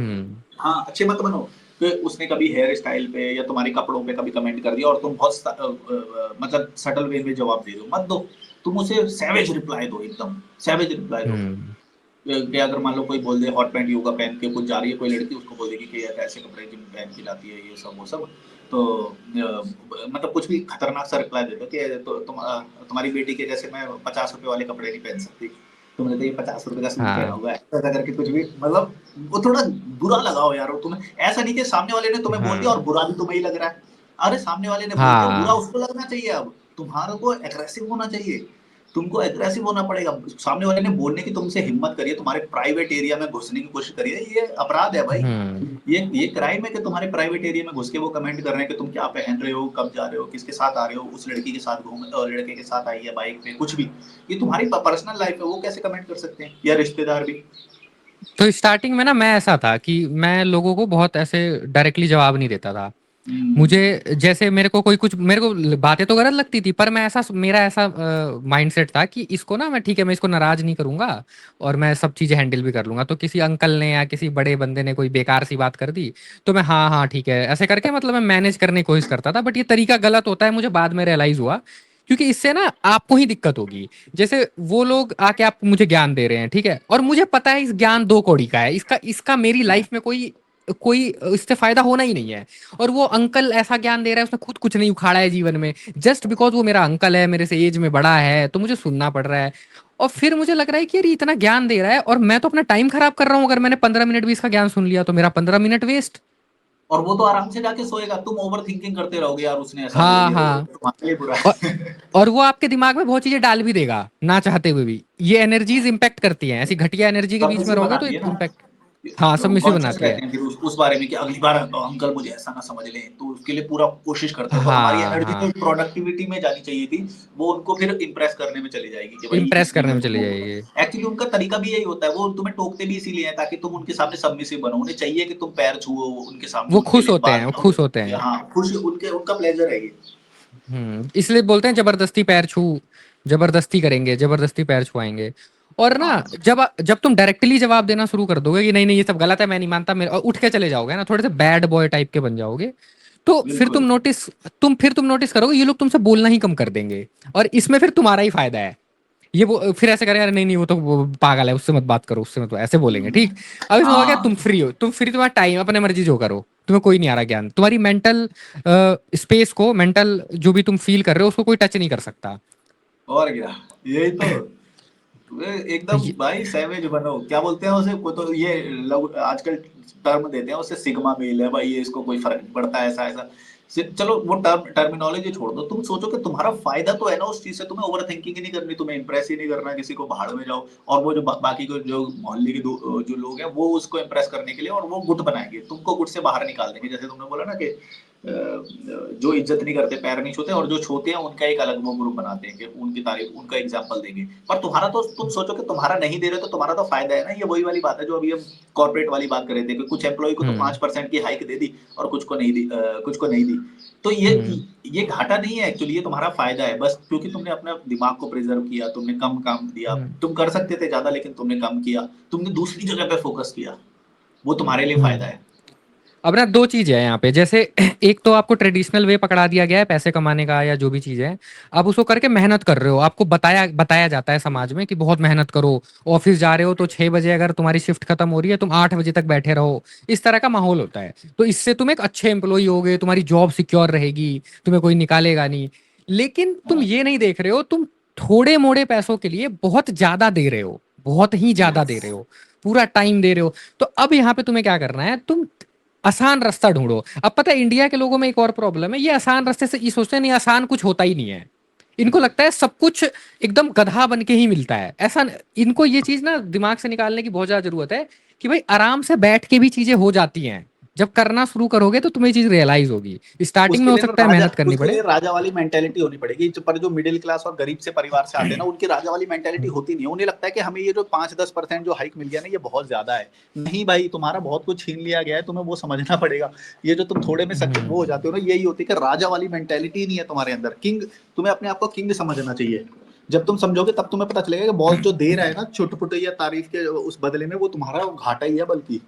हाँ, अच्छे मत बनो कि उसने कभी हेयर स्टाइल पे या तुम्हारे कपड़ों पे कभी कमेंट कर दिया और तुम बहुत मतलब सटल वे में जवाब दे दो, मत दो। तुम उसे सैवेज रिप्लाई दो, एकदम सैवेज रिप्लाई दो। कि अगर मान लो कोई बोल दे हॉट पैंट योगा पहन के कुछ जा रही है कोई लड़की, उसको बोल देगी कि यार ऐसे कपड़े जिम पहन के लाती है, ये सब वो सब। तो मतलब कुछ भी खतरनाक सा रिप्लाई दे दो कि तो तुम्हारी बेटी के जैसे मैं 50 रुपए वाले कपड़े नहीं पहन सकती, तुमने तो ये 50 रुपए का सूट पहना हाँ, हुआ है, ऐसा करके कुछ भी, मतलब वो थोड़ा बुरा लगाओ यार। वो तुम्हें ऐसा नहीं कि सामने वाले ने तुम्हें बोल दिया और हाँ, बुरा भी तुम्हें ही लग रहा है। अरे सामने वाले ने बोल दिया, बुरा हाँ, उसको लगना चाहिए। अब तुम्हारे को एग्रेसिव होना चाहिए, तुमको एग्रेसिव होना पड़ेगा। सामने वाले ने बोलने की तुमसे हिम्मत करी है, तुम्हारे प्राइवेट एरिया में घुसने की कोशिश करी है, ये अपराध है भाई। ये क्राइम है कि तुम्हारे प्राइवेट एरिया में घुस के वो कमेंट कर रहे हैं कि तुम क्या पहन रहे हो, कब जा रहे हो, किसके साथ आ रहे हो, उस लड़की के साथ घूम लड़के के साथ आई है बाइक पे, कुछ भी। ये तुम्हारी पर्सनल लाइफ है, वो कैसे कमेंट कर सकते हैं, या रिश्तेदार भी। तो स्टार्टिंग में ना मैं ऐसा था कि मैं लोगों को बहुत ऐसे डायरेक्टली जवाब नहीं देता था। मुझे जैसे मेरे को कोई कुछ मेरे को बातें तो गलत लगती थी, पर मैं ऐसा मेरा ऐसा माइंडसेट था कि इसको ना मैं ठीक है, मैं इसको नाराज नहीं करूंगा और मैं सब चीजें हैंडल भी कर लूंगा। तो किसी अंकल ने या किसी बड़े बंदे ने कोई बेकार सी बात कर दी तो मैं हाँ हाँ ठीक है ऐसे करके मतलब मैं मैनेज करने की कोशिश करता था। बट ये तरीका गलत होता है, मुझे बाद में रियलाइज हुआ, क्योंकि इससे ना आपको ही दिक्कत होगी। जैसे वो लोग आके आप मुझे ज्ञान दे रहे हैं, ठीक है, और मुझे पता है इस ज्ञान दो कौड़ी का है, इसका इसका मेरी लाइफ में कोई कोई इससे फायदा होना ही नहीं है। और वो अंकल ऐसा ज्ञान दे रहा है, उसने खुद कुछ नहीं उखाड़ा है जीवन में, जस्ट बिकॉज वो मेरा अंकल है, मेरे से एज में बड़ा है, तो मुझे सुनना पड़ रहा है। और फिर मुझे लग रहा है कि यार ये इतना ज्ञान दे रहा है और मैं तो अपना टाइम खराब कर रहा हूँ। अगर मैंने 15 मिनट भी इसका ज्ञान सुन लिया तो मेरा 15 मिनट वेस्ट। और वो तो आराम से जाके सोएगा, तुम ओवर थिंकिंग करते रहोगे, यार उसने ऐसा बोल हाँ, दिया तो हाँ। तुम्हारे लिए बुरा और है। और वो आपके दिमाग में बहुत चीजें डाल भी देगा ना चाहते हुए भी। ये एनर्जीज इंपैक्ट करती हैं, ऐसी घटिया एनर्जी के बीच में सबमिसिव रहोगे तो बनाती है ना, इम्पैक्ट। हाँ, सबमिसिव कॉन्शियस बनाती है। रहते हैं फिर उस बारे में कि अगली बार अंकल मुझे ऐसा ना समझ लें, तो उसके लिए पूरा कोशिश करते हैं। तो हमारी हाँ, एनर्जी जो हाँ। प्रोडक्टिविटी में जानी चाहिए थी, वो उनको फिर इम्प्रेस करने में चली जाएगी कि भाई इम्प्रेस इसने करने में मेरे चली को। जाएगी। एक्चुअली उनका तरीका भी यही होता है, वो तुम्हें टोकते भी इसीलिए है ताकि तुम उनके सामने सबमिसिव बनो। उन्हें चाहिए कि तुम पैर छुओ उनके सामने, वो उनके खुश लिए होते हैं, बात वो करो। खुश होते हैं। हाँ, खुश, उनके उनका प्लेजर है ये। इसलिए बोलते हैं जबरदस्ती पैर छू, जबरदस्ती करेंगे, जबरदस्ती पैर छुआएंगे। और ना हाँ, जब तुम डायरेक्टली जवाब देना शुरू कर दोगे कि नहीं नहीं ये सब गलत है, मैं नहीं मानता, मेरे, और उठ के चले जाओगे ना, थोड़े से बैड बॉय टाइप के बन जाओगे, तो बिल्कुल। फिर तुम नोटिस करोगे ये लोग तुमसे बोलना ही कम कर देंगे। और इसमें फिर तुम्हारा ही फायदा है। ये वो फिर ऐसे करेगा, अरे नहीं नहीं वो तो वो पागल है, उससे मत बात करो, उससे मत, ऐसे बोलेंगे, ठीक। अब इसमें हो गया, हाँ, तुम फ्री हो, तुम फ्री, तुम्हारा टाइम अपने मर्जी जो करो, तुम्हें कोई नहीं आ रहा ज्ञान, तुम्हारी मेंटल स्पेस को, मेंटल जो भी तुम फील कर रहे हो उसको कोई टच नहीं कर सकता। और क्या, यही तो। एकदम ये- भाई सैवेज बनो, क्या बोलते हैं उसे, को तो ये लोग आजकल टर्म देते हैं उसे, सिग्मा मेल है भाई, ये इसको कोई फर्क नहीं पड़ता, ऐसा ऐसा। चलो वो टर्मिनोलॉजी छोड़ दो, तुम सोचो कि तुम्हारा फायदा तो है ना उस चीज से, तुम्हें ओवर थिंकिंग ही नहीं करनी, तुम्हें इंप्रेस ही नहीं करना किसी को, भाड़ में जाओ। और वो जो बाकी को जो मोहल्ले के जो लोग हैं वो उसको इंप्रेस करने के लिए, और वो गुट बनाएंगे, तुमको गुट से बाहर निकाल देंगे। जैसे तुमने बोला ना कि जो इज्जत नहीं करते पैर नहीं छूते, और जो छूते हैं उनका एक अलग वो ग्रुप बनाते हैं कि उनकी तारीफ, उनका एग्जाम्पल देंगे। पर तुम्हारा तो, तुम सोचो कि तुम्हारा नहीं दे रहे तो तुम्हारा तो फायदा है ना। ये वही वाली बात है जो अभी हम कॉर्पोरेट वाली बात कर रहे थे कि कुछ एम्प्लॉय को तो हम्म 5% की हाइक दे दी और कुछ को नहीं दी, कुछ को नहीं दी। तो हम्म ये घाटा नहीं है एक्चुअली, ये तुम्हारा फायदा है, बस क्योंकि तुमने अपना दिमाग को प्रिजर्व किया, तुमने कम काम दिया। हम्म तुम कर सकते थे ज्यादा लेकिन तुमने कम किया, तुमने दूसरी जगह पे फोकस किया, वो तुम्हारे लिए फायदा हम्म। है। अब ना दो चीज है यहाँ पे, जैसे एक तो आपको ट्रेडिशनल वे पकड़ा दिया गया है पैसे कमाने का या जो भी चीज है, आप उसको करके मेहनत कर रहे हो, आपको बताया बताया जाता है समाज में कि बहुत मेहनत करो। ऑफिस जा रहे हो तो 6 बजे अगर तुम्हारी शिफ्ट खत्म हो रही है, तुम 8 बजे तक बैठे रहो, इस तरह का माहौल होता है। तो इससे तुम एक अच्छे एम्प्लॉय होगे, तुम्हारी जॉब सिक्योर रहेगी, तुम्हें कोई निकालेगा नहीं। लेकिन तुम ये नहीं देख रहे हो, तुम थोड़े मोड़े पैसों के लिए बहुत ज्यादा दे रहे हो, बहुत ही ज्यादा यस। दे रहे हो, पूरा टाइम दे रहे हो। तो अब यहाँ पे तुम्हें क्या करना है, तुम आसान रास्ता ढूंढो। अब पता है इंडिया के लोगों में एक और प्रॉब्लम है, ये आसान रास्ते से ये सोचते हैं नहीं, आसान कुछ होता ही नहीं है। इनको लगता है सब कुछ एकदम गधा बन के ही मिलता है, ऐसा इनको ये चीज ना दिमाग से निकालने की बहुत ज्यादा जरूरत है कि भाई आराम से बैठ के भी चीजें हो जाती हैं। जब करना शुरू करोगे तो तुम्हें ये चीज रियलाइज होगी, स्टार्टिंग में उसके हो लिए ना सकता है राजा, मेहनत करनी उसके पड़े। लिए राजा वाली मेंटेलिटी होनी पड़ेगी। पर जो मिडिल क्लास और गरीब से परिवार से आते हैं ना, उनकी राजा वाली मेंटेलिटी होती नहीं है। उन्हें लगता है कि हमें ये जो 5-10% जो हाइक मिल गया ना, ये बहुत ज्यादा है। नहीं भाई, तुम्हारा बहुत कुछ छीन लिया गया है, तुम्हें वो समझना पड़ेगा। ये जो तुम थोड़े में वो हो हम्म जाते हो ना, यही होती है कि राजा वाली मेंटेलिटी नहीं है तुम्हारे अंदर। किंग, तुम्हें अपने आप को किंग समझना चाहिए। जब तुम समझोगे तब तुम्हें पता चलेगा कि बॉस जो दे रहा है ना छुट-पुट या तारीफ के उस बदले में, वो तुम्हारा घाटा ही है, बल्कि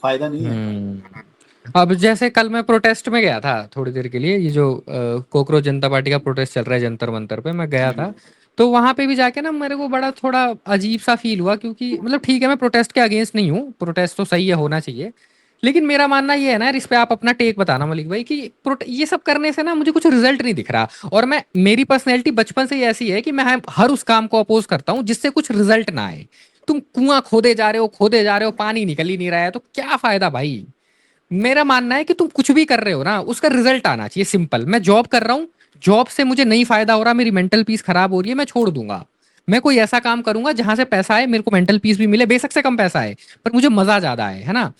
फायदा नहीं है। अब जैसे कल मैं प्रोटेस्ट में गया था थोड़ी देर के लिए, ये जो कोकरोच जनता पार्टी का प्रोटेस्ट चल रहा है जंतर मंतर पे, मैं गया था। तो वहां पे भी जाके ना मेरे को बड़ा थोड़ा अजीब सा फील हुआ, क्योंकि मतलब ठीक है, मैं प्रोटेस्ट के अगेंस्ट नहीं हूँ, प्रोटेस्ट तो सही है, होना चाहिए। लेकिन मेरा मानना ये है ना, इस पे आप अपना टेक बताना मलिक भाई, कि ये सब करने से ना मुझे कुछ रिजल्ट नहीं दिख रहा। और मैं, मेरी पर्सनैलिटी बचपन से ही ऐसी है कि मैं हर उस काम को अपोज करता हूँ जिससे कुछ रिजल्ट ना आए। तुम कुआं खोदे जा रहे हो, खोदे जा रहे हो, पानी निकल ही नहीं रहा है, तो क्या फायदा भाई। मेरा मानना है कि तुम कुछ भी कर रहे हो ना, उसका रिजल्ट आना चाहिए, सिंपल। मैं जॉब कर रहा हूँ, जॉब से मुझे नहीं फायदा हो रहा, मेरी मेंटल पीस खराब हो रही है, मैं छोड़ दूंगा। मैं कोई ऐसा काम करूंगा जहां से पैसा आए, मेरे को मेंटल पीस भी मिले, बेशक से कम पैसा आए, पर मुझे मजा ज्यादा आए, है ना।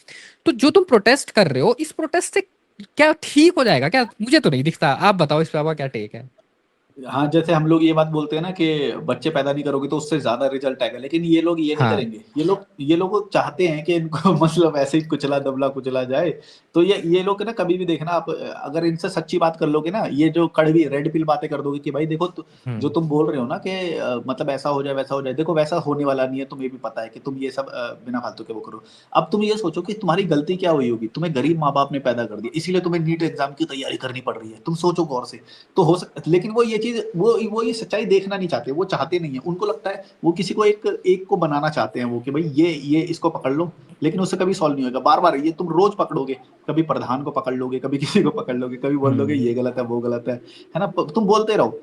तो जो तुम प्रोटेस्ट कर रहे हो, इस प्रोटेस्ट से क्या ठीक हो जाएगा क्या? मुझे तो नहीं दिखता। आप बताओ इस पे, आपका क्या टेक है? हाँ, जैसे हम लोग ये बात बोलते हैं ना कि बच्चे पैदा नहीं करोगे तो उससे ज़्यादा रिज़ल्ट आएगा, लेकिन ये लोग ये नहीं हाँ। करेंगे। ये लोग चाहते हैं कि इनको मतलब ऐसे ही कुचला जाए। तो ये लोग ना, कभी भी देखना आप, अगर इनसे सच्ची बात कर लोगे ना, ये जो कड़वी रेड पिल बातें कर दोगे कि भाई देखो जो हम्म। तुम बोल रहे हो ना कि मतलब ऐसा हो जाए वैसा हो जाए, देखो वैसा होने वाला नहीं है, तुम्हें भी पता है कि तुम ये सब बिना फालतू के वो करो। अब तुम ये सोचो कि तुम्हारी गलती क्या हुई होगी, तुम्हें गरीब माँ-बाप ने पैदा कर दिया, इसीलिए तुम्हें नीट एग्ज़ाम की तैयारी करनी पड़ रही है। तुम सोचो गौर से। तो हो सक लेकिन वो ये चीज़, वो ये सच्चाई देखना नहीं चाहते, वो चाहते नहीं है। उनको लगता है वो किसी को एक एक को बनाना चाहते हैं वो, कि भाई ये इसको पकड़ लो, लेकिन उससे कभी सॉल्व नहीं होगा। बार-बार ये तुम रोज़ पकड़ोगे, कभी प्रधान को पकड़ लोगे, कभी किसी को पकड़ लोगे, कभी बोल दोगे हम्म। ये गलत है, वो गलत है ना? तुम बोलते रहो।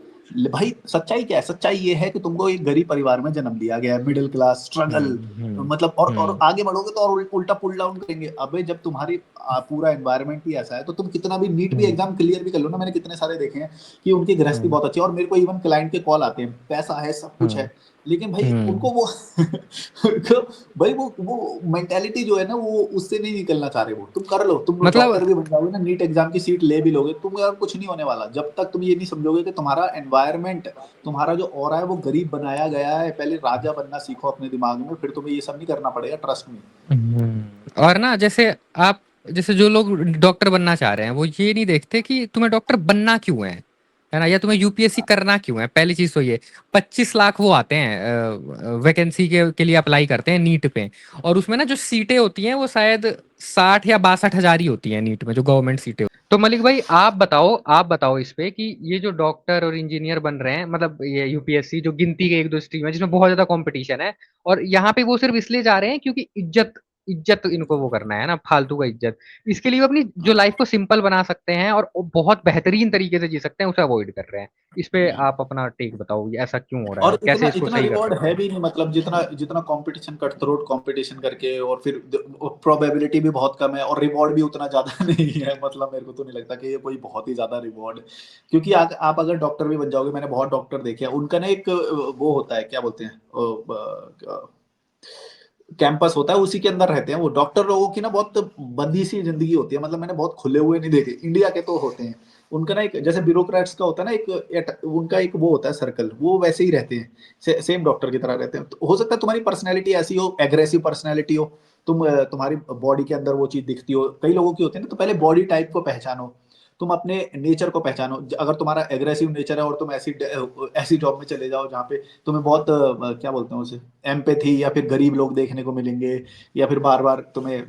भाई सच्चाई क्या है? सच्चाई ये है कि तुमको एक गरीब परिवार में जन्म दिया गया है, मिडिल क्लास स्ट्रगल, हम्म। हम्म। मतलब और हम्म। आगे बढ़ोगे तो और उल्टा पुल डाउन करेंगे। अबे जब तुम्हारी पूरा एनवायरनमेंट ही ऐसा है, तो तुम कितना भी नीट भी हम्म। एग्जाम क्लियर भी कर लो ना, मैंने कितने सारे देखे हैं कि उनकी गृहस्थी हम्म। बहुत अच्छी है, और मेरे को इवन क्लाइंट के कॉल आते हैं, पैसा है, सब कुछ हम्म। है, लेकिन भाई हम्म। उनको वो उनको भाई वो मेंटालिटी जो है ना, वो उससे नहीं निकलना चाह रहे। वो तुम कर लो, तुम मतलब डॉक्टर भी बन जाओगे ना, नीट एग्जाम की सीट ले भी लोगे तुम, यार कुछ नहीं होने वाला जब तक तुम ये नहीं समझोगे कि तुम्हारा एनवायरनमेंट, तुम्हारा जो ऑरा है वो गरीब बनाया गया है। पहले राजा बनना सीखो अपने दिमाग में, फिर तुम्हें ये सब नहीं करना पड़ेगा, ट्रस्ट मी। और ना, जैसे आप, जैसे जो लोग डॉक्टर बनना चाह रहे हैं, वो ये नहीं देखते कि तुम्हें डॉक्टर बनना क्यों है ना, या तुम्हें यूपीएससी करना क्यों है। पहली चीज तो ये, 25 लाख वो आते हैं वैकेंसी के लिए अप्लाई करते हैं नीट पे। और उसमें ना जो सीटें होती हैं वो शायद 60 या 62 हजार ही होती हैं नीट में, जो गवर्नमेंट सीटें। तो मलिक भाई, आप बताओ इस पे, कि ये जो डॉक्टर और इंजीनियर बन रहे हैं, मतलब ये यूपीएससी जो गिनती के एक दो स्ट्रीम है जिसमें बहुत ज्यादा कंपटीशन है, और यहाँ पे वो सिर्फ इसलिए जा रहे हैं क्योंकि इज्जत, इज्जत इनको वो करना है ना, फालतू का इज्जत। इसके लिए वो अपनी जो लाइफ को सिंपल बना सकते हैं और बहुत बेहतरीन तरीके से जी सकते हैं, उसे अवॉइड कर रहे हैं। इस पे आप अपना टेक बताओ, ये ऐसा क्यों हो रहा है और और कैसे इतना इसको इतना सही कर रिवॉर्ड सकते है हैं? भी नहीं, मतलब जितना जितना कंपटीशन, कट थ्रोट कंपटीशन करके, और फिर प्रोबेबिलिटी भी बहुत कम है, और रिवॉर्ड भी उतना ज्यादा नहीं है। मतलब मेरे को तो नहीं लगता कि ये कोई बहुत ही ज्यादा रिवॉर्ड, क्योंकि आप अगर डॉक्टर भी बन जाओगे, मैंने बहुत डॉक्टर देखे हैं, उनका ना एक वो होता है, क्या बोलते हैं, कैंपस होता है, उसी के अंदर रहते हैं वो। डॉक्टर लोगों की ना बहुत बंदी सी जिंदगी होती है, मतलब मैंने बहुत खुले हुए नहीं देखे, इंडिया के तो होते हैं। उनका ना एक, जैसे ब्यूरोक्रेट्स का होता है ना उनका एक वो होता है सर्कल, वो वैसे ही रहते हैं, सेम डॉक्टर की तरह रहते हैं। तो हो सकता है तुम्हारी पर्सनैलिटी ऐसी हो, एग्रेसिव पर्सनैलिटी हो, तुम्हारी बॉडी के अंदर वो चीज दिखती हो, कई लोगों की होती है ना। तो पहले बॉडी टाइप को पहचानो, तुम अपने नेचर को पहचानो। अगर तुम्हारा एग्रेसिव नेचर है और तुम ऐसी ऐसी जॉब में चले जाओ जहाँ पे तुम्हें बहुत क्या बोलते हैं उसे, एम्पैथी, या फिर गरीब लोग देखने को मिलेंगे, या फिर बार बार तुम्हें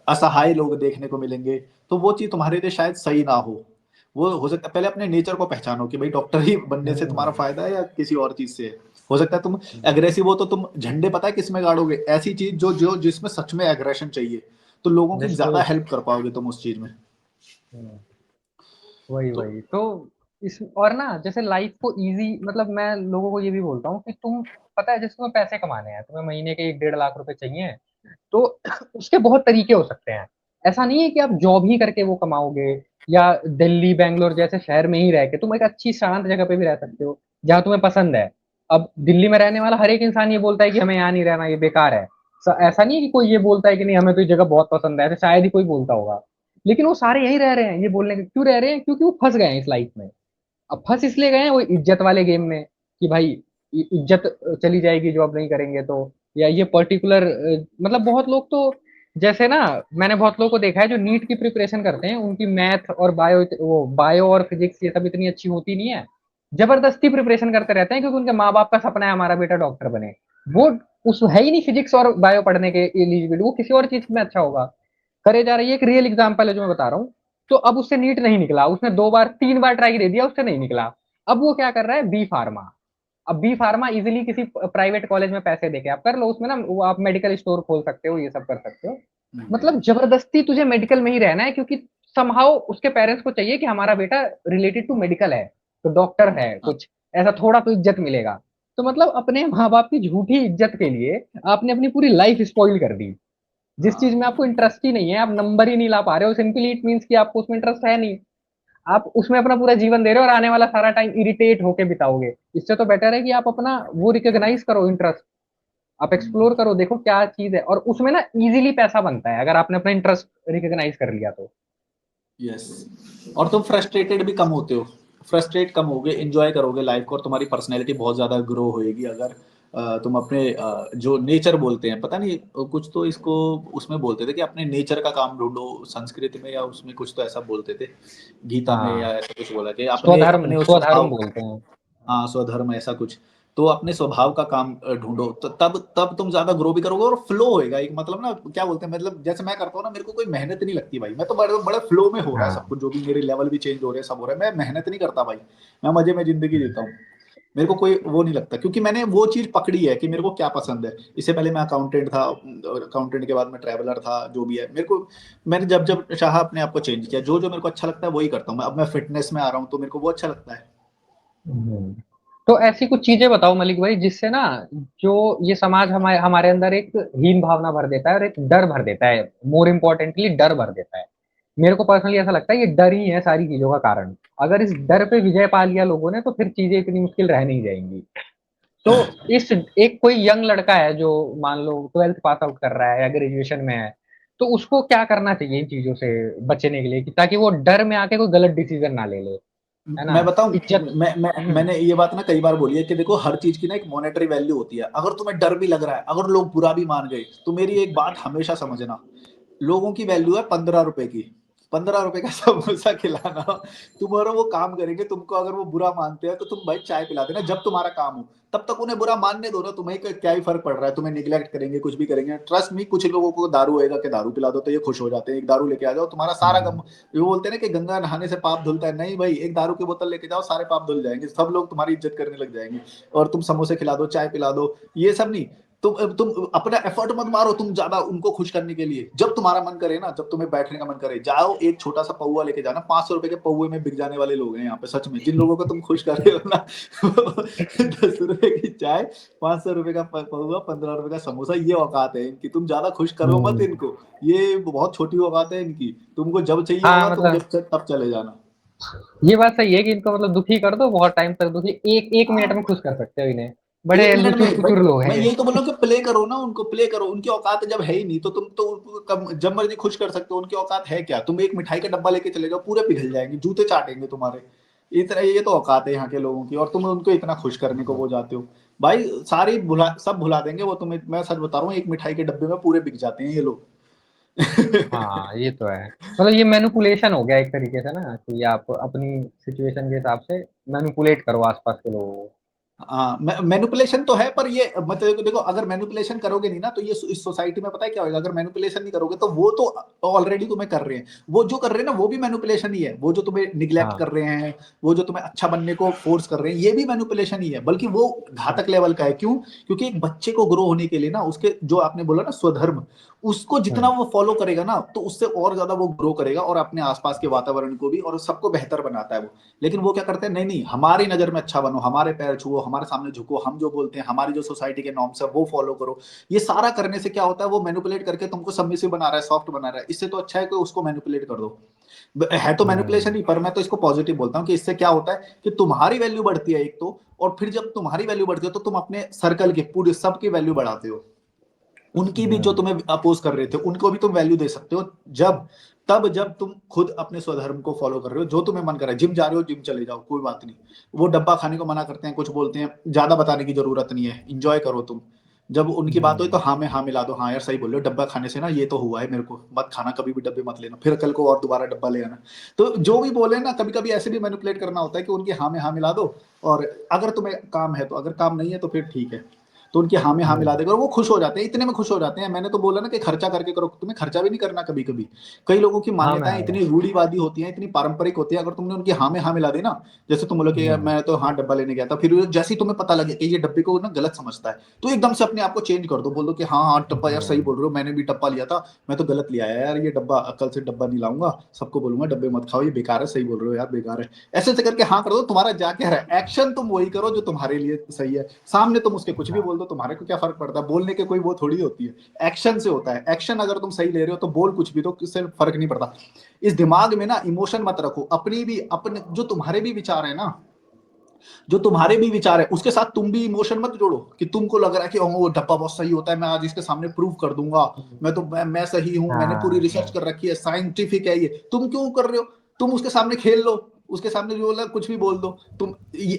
असहाय लोग देखने को मिलेंगे, तो वो चीज तुम्हारे लिए शायद सही ना हो। वो हो सकता है, पहले अपने नेचर को पहचानो कि भाई डॉक्टर ही बनने से तुम्हारा हम्म। फायदा है या किसी और चीज से है। हो सकता है तुम एग्रेसिव हो तो तुम झंडे पता है किस में गाड़ोगे, ऐसी चीज जो जो जिसमें सच में एग्रेशन चाहिए, तो लोगों की ज्यादा डिस्क्लोज। हेल्प कर पाओगे तुम उस चीज में। वही तो वही तो। इस और ना, जैसे लाइफ को इजी, मतलब मैं लोगों को ये भी बोलता हूँ कि तुम, पता है, जैसे तुम्हें पैसे कमाने हैं, तुम्हें महीने के 1-1.5 लाख रुपए चाहिए, तो उसके बहुत तरीके हो सकते हैं। ऐसा नहीं है कि आप जॉब ही करके वो कमाओगे, या दिल्ली बैंगलोर जैसे शहर में ही रह के तुम एक अच्छी शांत जगह पे भी रह सकते हो जहाँ तुम्हें पसंद है। अब दिल्ली में रहने वाला हर एक इंसान ये बोलता है कि हमें यहाँ नहीं रहना, ये बेकार है। ऐसा नहीं है कि कोई ये बोलता है कि नहीं हमें तो ये जगह बहुत पसंद है, ऐसे शायद ही कोई बोलता होगा। लेकिन वो सारे यहीं रह रहे हैं, ये बोलने के क्यों रह रहे हैं? क्योंकि वो फंस गए हैं इस लाइफ में। अब फंस इसलिए गए हैं वो इज्जत वाले गेम में, कि भाई इज्जत चली जाएगी जॉब नहीं करेंगे तो, या ये पर्टिकुलर, मतलब बहुत लोग तो, जैसे ना, मैंने बहुत लोगों को देखा है जो नीट की प्रिपरेशन करते हैं, उनकी मैथ और बायो, वो बायो और फिजिक्स ये सब इतनी अच्छी होती नहीं है। जबरदस्ती प्रिपरेशन करते रहते हैं क्योंकि उनके माँ बाप का सपना है हमारा बेटा डॉक्टर बने। वो उस है ही नहीं फिजिक्स और बायो पढ़ने के एलिजिबल, वो किसी और चीज में अच्छा होगा। करे जा रही है, एक रियल एग्जाम्पल है जो मैं बता रहा हूँ। तो अब उससे नीट नहीं निकला, उसने 2 बार 3 बार ट्राई दे दिया, उससे नहीं निकला। अब वो क्या कर रहा है, बी फार्मा। अब बी फार्मा इजिली किसी प्राइवेट कॉलेज में पैसे देके आप कर लो, उसमें ना वो आप मेडिकल स्टोर खोल सकते हो, ये सब कर सकते हो। मतलब जबरदस्ती तुझे मेडिकल में ही रहना है क्योंकि समहाउ उसके पेरेंट्स को चाहिए कि हमारा बेटा रिलेटेड टू मेडिकल है, तो डॉक्टर है कुछ, ऐसा थोड़ा तो इज्जत मिलेगा। तो मतलब अपने माँ बाप की झूठी इज्जत के लिए आपने अपनी पूरी लाइफ स्पॉइल कर दी। जिस चीज में आपको इंटरेस्ट ही नहीं है, आप नंबर ही नहीं ला पा रहे हो, सिंपली इट मीन्स कि आपको उसमें इंटरेस्ट है नहीं। आप उसमें अपना पूरा जीवन दे रहे हो और आने वाला सारा टाइम इरिटेट होके बिताओगे। इससे तो बेटर है कि आप अपना वो रिकॉग्नाइज करो इंटरेस्ट, आप एक्सप्लोर करो, देखो क्या चीज है, और उसमें ना इजीली पैसा बनता है अगर आपने अपना इंटरेस्ट रिकॉग्नाइज कर लिया तो। यस, और तुम फ्रस्ट्रेटेड भी कम होते हो, फ्रस्ट्रेट कम होगे, एंजॉय करोगे लाइफ को, और तुम्हारी पर्सनैलिटी बहुत ज़्यादा ग्रो होएगी अगर तुम अपने जो नेचर बोलते हैं, पता नहीं कुछ तो इसको उसमें बोलते थे कि अपने नेचर का काम ढूंढो, संस्कृत में या उसमें कुछ तो ऐसा बोलते थे, गीता में या हाँ, ऐसा कुछ बोला कि अपने स्वधर्म अपने उस स्वधर्म स्वभाव, बोलते हैं। हाँ स्वधर्म ऐसा कुछ। तो अपने स्वभाव का काम ढूंढो, तो तब तब तुम ज्यादा ग्रो भी करोगे और फ्लो होएगा एक, मतलब ना क्या बोलते हैं, मतलब जैसे मैं करता हूँ ना, मेरे को कोई मेहनत नहीं लगती भाई, मैं तो बड़े बड़े फ्लो में हो रहा है सब हाँ। कुछ, जो भी मेरे लेवल भी चेंज हो रहे हैं सब हो रहा है, मैं मेहनत नहीं करता भाई, मैं मजे में जिंदगी जीता हूँ। मेरे को कोई वो नहीं लगता क्योंकि मैंने वो चीज पकड़ी है कि मेरे को क्या पसंद है। इससे पहले मैं अकाउंटेंट था, और अकाउंटेंट के बाद मैं ट्रैवलर था, जो भी है मेरे को, मैंने जब जब चाहा अपने आप को चेंज किया, जो जो मेरे को अच्छा लगता है वही करता हूँ मैं। अब मैं फिटनेस में आ रहा हूँ तो मेरे को वो अच्छा लगता है। हम्म। तो ऐसी कुछ चीजें बताओ मलिक भाई जिससे ना, जो ये समाज हमारे हमारे अंदर एक हीन भावना भर देता है और एक डर भर देता है, मोर इम्पोर्टेंटली डर भर देता है। मेरे को पर्सनली ऐसा लगता है ये डर ही है सारी चीजों का कारण। अगर इस डर पे विजय पा लिया लोगों ने तो फिर चीजें इतनी मुश्किल रह नहीं जाएंगी। तो इस एक कोई यंग लड़का है जो मान लो 12th पास आउट कर रहा है या ग्रेजुएशन में है, तो उसको क्या करना चाहिए इन चीजों से बचने के लिए कि ताकि वो डर में आके कोई गलत डिसीजन ना ले ले, है ना। मैं बताऊं, इज्जत। मैंने ये बात ना कई बार बोली है कि देखो हर चीज की ना एक मॉनेटरी वैल्यू होती है। अगर तुम्हें डर भी लग रहा है, अगर लोग बुरा भी मान गए, तो मेरी एक बात हमेशा समझना, लोगों की वैल्यू है 15 रुपए की, 15 रुपए का समोसा खिलाना, तुम्हारा वो काम करेंगे। तुमको अगर वो बुरा मानते हैं तो तुम भाई चाय पिला देना जब तुम्हारा काम हो, तब तक उन्हें बुरा मानने दो ना, तुम्हें क्या ही फर्क पड़ रहा है, तुम्हें निग्लेक्ट करेंगे कुछ भी करेंगे। ट्रस्ट मी, कुछ लोगों को दारू होएगा कि दारू पिला दो तो ये खुश हो जाते हैं, एक दारू लेके आ जाओ तुम्हारा सारा गम, ये बोलते हैं ना कि गंगा नहाने से पाप धुलता है, नहीं भाई, एक दारू की बोतल लेके जाओ सारे पाप धुल जाएंगे, सब लोग तुम्हारी इज्जत करने लग जाएंगे। और तुम समोसे खिला दो, चाय पिला दो, ये सब नहीं। तुम अपना एफर्ट मत मारो तुम ज्यादा उनको खुश करने के लिए। जब तुम्हारा मन करे ना, जब तुम्हें बैठने का मन करे, जाओ एक छोटा सा पौवा लेके जाना, 500 रुपए के पौवे में बिक जाने वाले लोग हैं यहाँ पे सच में, जिन लोगों को तुम खुश कर रहे हो ना 10 रुपए की चाय, 500 रुपए का पौवा, 15 रुपए का समोसा, ये औकात है इनकी, तुम ज्यादा खुश करो मत हम्म। इनको। ये बहुत छोटी औकात है इनकी, तुमको जब चाहिए हाँ होगा तुम मतलब जब तब चले जाना। ये बात सही है कि इनको मतलब दुखी कर दो बहुत टाइम तक, दुखी एक एक मिनट में हाँ, खुश कर सकते हो इन्हें। बड़े 1 मिनट लुचुर में भाई, पुचुर लोग हैं मैं ये। यही तो बोल रहा हूँ कि प्ले करो ना उनको, प्ले करो, उनकी औकात जब है ही नहीं तो तुम तो उनको कब जब मर्जी खुश कर सकते हो। उनकी औकात है क्या, तुम एक मिठाई का डब्बा लेके चले जाओ पूरे पिघल जाएंगे, जूते चाटेंगे तुम्हारे। इतना ये तो औकात है यहाँ के लोगों की, और तुम उनको इतना खुश करने को वो जाते हो। भाई सारी भुला, सब भुला देंगे वो तुम्हें, मैं सच बता रहा हूँ, एक मिठाई के डब्बे में पूरे बिक जाते हैं ये लोग। हाँ ये तो है, मतलब ये मैनिपुलेशन हो गया एक तरीके से ना, कि आप अपनी सिचुएशन के हिसाब से मैनिपुलेट करो आसपास के लोगों को। हाँ, मैनिपुलेशन तो है, पर ये मतलब देखो, अगर मैनिपुलेशन करोगे नहीं ना तो ये इस सोसाइटी में पता है क्या होगा, अगर मैनिपुलेशन नहीं करोगे तो वो तो ऑलरेडी तुम्हें कर रहे हैं, वो जो कर रहे हैं ना वो भी मैनिपुलेशन ही है, वो जो तुम्हें निग्लेक्ट हाँ। कर रहे हैं, वो जो तुम्हें अच्छा बनने को फोर्स कर रहे हैं, ये भी मैनिपुलेशन ही है, बल्कि वो घातक लेवल का है। क्यों? क्योंकि एक बच्चे को ग्रो होने के लिए ना, उसके जो आपने बोला ना स्वधर्म, उसको जितना हम्म। वो फॉलो करेगा ना तो उससे और ज्यादा वो ग्रो करेगा, और अपने आसपास के वातावरण को भी, और सबको बेहतर बनाता है वो। लेकिन वो क्या करते हैं, नहीं नहीं, हमारी नजर में अच्छा बनो, हमारे पैर छुओ, हमारे सामने झुको, हम जो बोलते हैं, हमारी जो सोसाइटी के नॉर्म्स है वो फॉलो करो। ये सारा करने से क्या होता है, वो मैनिपुलेट करके तुमको सबमिसिव बना रहा है, सॉफ्ट बना रहा है। इससे तो अच्छा है कि उसको मैनिपुलेट कर दो। है तो मैनिपुलेशन हम्म। ही, पर मैं तो इसको पॉजिटिव बोलता हूँ कि इससे क्या होता है कि तुम्हारी वैल्यू बढ़ती है एक तो, और फिर जब तुम्हारी वैल्यू बढ़ती है तो तुम अपने सर्कल के पूरे सबकी वैल्यू बढ़ाते हो। उनकी भी जो हम्म। तुम्हें अपोज कर रहे थे उनको भी तुम वैल्यू दे सकते हो, जब तब जब तुम खुद अपने स्वधर्म को फॉलो कर रहे हो। जो तुम्हें मन कर रहा है, जिम जा रहे हो जिम चले जाओ, कोई बात नहीं। वो डब्बा खाने को मना करते हैं, कुछ बोलते हैं, ज्यादा बताने की जरूरत नहीं है, इंजॉय करो तुम। जब उनकी बात हुई तो हाँ में हाँ मिला दो, हाँ यार सही बोल रहे हो, डब्बा खाने से ना ये तो हुआ है मेरे को, मत खाना कभी भी डब्बे मत लेना, फिर कल को और दोबारा डब्बा ले आना। तो जो भी बोले ना, कभी कभी ऐसे भी मैनिपुलेट करना होता है कि उनकी हाँ में हाँ मिला दो, और अगर तुम्हें काम है तो, अगर काम नहीं है तो फिर ठीक है, तो उनकी हाँ में हाँ मिला देगा और वो खुश हो जाते हैं, इतने में खुश हो जाते हैं। मैंने तो बोला ना कि खर्चा करके करो, तुम्हें खर्चा भी नहीं करना कभी कभी। कई लोगों की हाँ मैं मान्यताएं इतनी रूढ़िवादी होती हैं, इतनी पारंपरिक होती है, अगर तुमने उनकी हाँ में हाँ मिला दी ना, जैसे तुम बोलो कि यार मैं तो हाँ डब्बा लेने गया था, फिर जैसे ही तुम्हें पता लगे कि ये डब्बे को ना गलत समझता है, तो एकदम से अपने आप को चेंज कर दो, बोल दो कि हाँ हाँ डब्बा यार सही बोल रहे हो, मैंने भी डब्बा लिया था, मैं तो गलत लिया है यार, ये डब्बा कल से डब्बा नहीं लाऊंगा, सबको बोलूंगा डब्बे मत खाओ, ये बेकार है, सही बोल रहे हो यार बेकार है। ऐसे ऐसे करके हाँ कर दो, तुम्हारा जा क्या है, एक्शन तुम वही करो जो तुम्हारे लिए सही है। सामने तुम उसके कुछ भी बोल दो, तुम्हारे को क्या फर्क पड़ता है, बोलने के कोई वो थोड़ी होती है, एक्शन से होता है। एक्शन अगर तुम सही ले रहे हो तो बोल कुछ भी, तो किससे फर्क नहीं पड़ता। इस दिमाग में ना इमोशन मत रखो, अपनी भी, अपने जो तुम्हारे भी विचार है ना, जो तुम्हारे भी विचार है उसके साथ तुम भी इमोशन मत जोड़ो, कि तुमको लग रहा है कि वो डब्बा बहुत सही होता है, मैं आज इसके सामने प्रूव कर दूंगा, मैं सही हूं, मैंने पूरी रिसर्च कर रखी है, साइंटिफिक है ये, तुम क्यों कर रहे हो। तुम उसके सामने खेल लो, उसके सामने जो बोला कुछ भी बोल दो।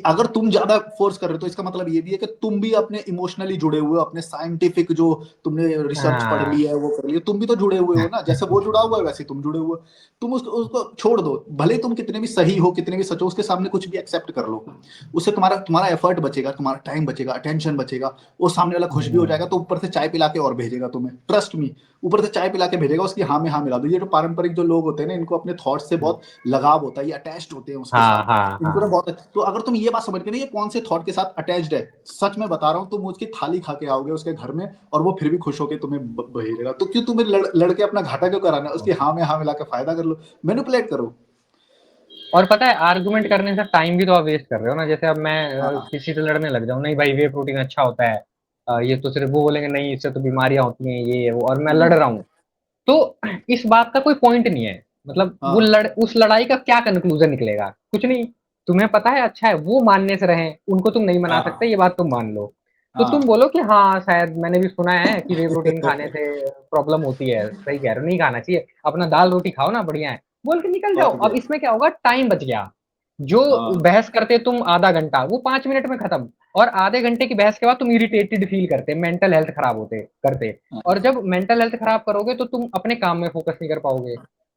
अगर तुम ज्यादा फोर्स कर रहे हो तो इसका मतलब ये भी है कि तुम भी अपने इमोशनली जुड़े हुए हो, अपने साइंटिफिक जो तुमने रिसर्च पढ़ ली है वो कर ली है, तुम भी तो जुड़े हुए हो ना, जैसे वो जुड़ा हुआ है वैसे तुम जुड़े हुए हो। तुम उसको छोड़ दो, भले तुम कितने भी सही हो, कितने भी सच हो, उसके सामने कुछ भी एक्सेप्ट कर लो, उससे तुम्हारा तुम्हारा एफर्ट बचेगा, तुम्हारा टाइम बचेगा, अटेंशन बचेगा, वो सामने वाला खुश भी हो जाएगा, तो ऊपर से चाय पिला के और भेजेगा तुम्हें, ट्रस्ट मी, ऊपर से चाय पिला के भेजेगा, उसकी हाँ में हाँ मिला दो। ये जो पारंपरिक जो लोग होते हैं ना, इनको अपने थॉट से बहुत लगाव होता है, ये अटैच्ड होते हैं उसके हाँ साथ, हाँ इनको ना हाँ। बहुत। तो अगर तुम ये बात समझ के ना, ये कौन से थॉट के साथ अटैच्ड है, सच में बता रहा हूँ, तुम उसकी थाली खा के आओगे उसके घर में, और वो फिर भी खुश होकर तुम्हें भेजेगा। तो क्यों तुम्हें लड़के अपना घाटा क्यों कराना है, उसकी हाँ में हाँ मिला के फायदा कर लो, मैनिपुलेट करो। और पता है आर्गुमेंट करने से टाइम भी तो आप वेस्ट कर रहे हो ना। जैसे अब मैं हाँ किसी से लड़ने लग जाऊं, नहीं भाई वे प्रोटीन अच्छा होता है, ये तो सिर्फ वो बोलेंगे नहीं इससे तो बीमारियां होती हैं ये वो, और मैं लड़ रहा हूँ, तो इस बात का कोई पॉइंट नहीं है। मतलब वो हाँ उस लड़ाई का क्या कंक्लूजन निकलेगा, कुछ नहीं। तुम्हें पता है अच्छा है, वो मानने से रहे, उनको तुम नहीं मना सकते, हाँ ये बात तुम मान लो। तो तुम हाँ बोलो कि हाँ शायद मैंने भी सुना है कि वे प्रोटीन खाने से प्रॉब्लम होती है, सही कह रहे हो, नहीं खाना चाहिए, अपना दाल रोटी खाओ ना, बढ़िया है, बोल के निकल जाओ। और अब क्या। इसमें क्या होगा, टाइम बच गया। जो हाँ बहस करते तुम आधा घंटा, वो 5 मिनट में खत्म। और आधे घंटे की बहस के बाद तुम इरिटेटेड फील करते, मेंटल हेल्थ खराब होते करते। और हाँ जब मेंटल हेल्थ खराब करोगे तो तुम अपने काम में फोकस नहीं कर पाओगे,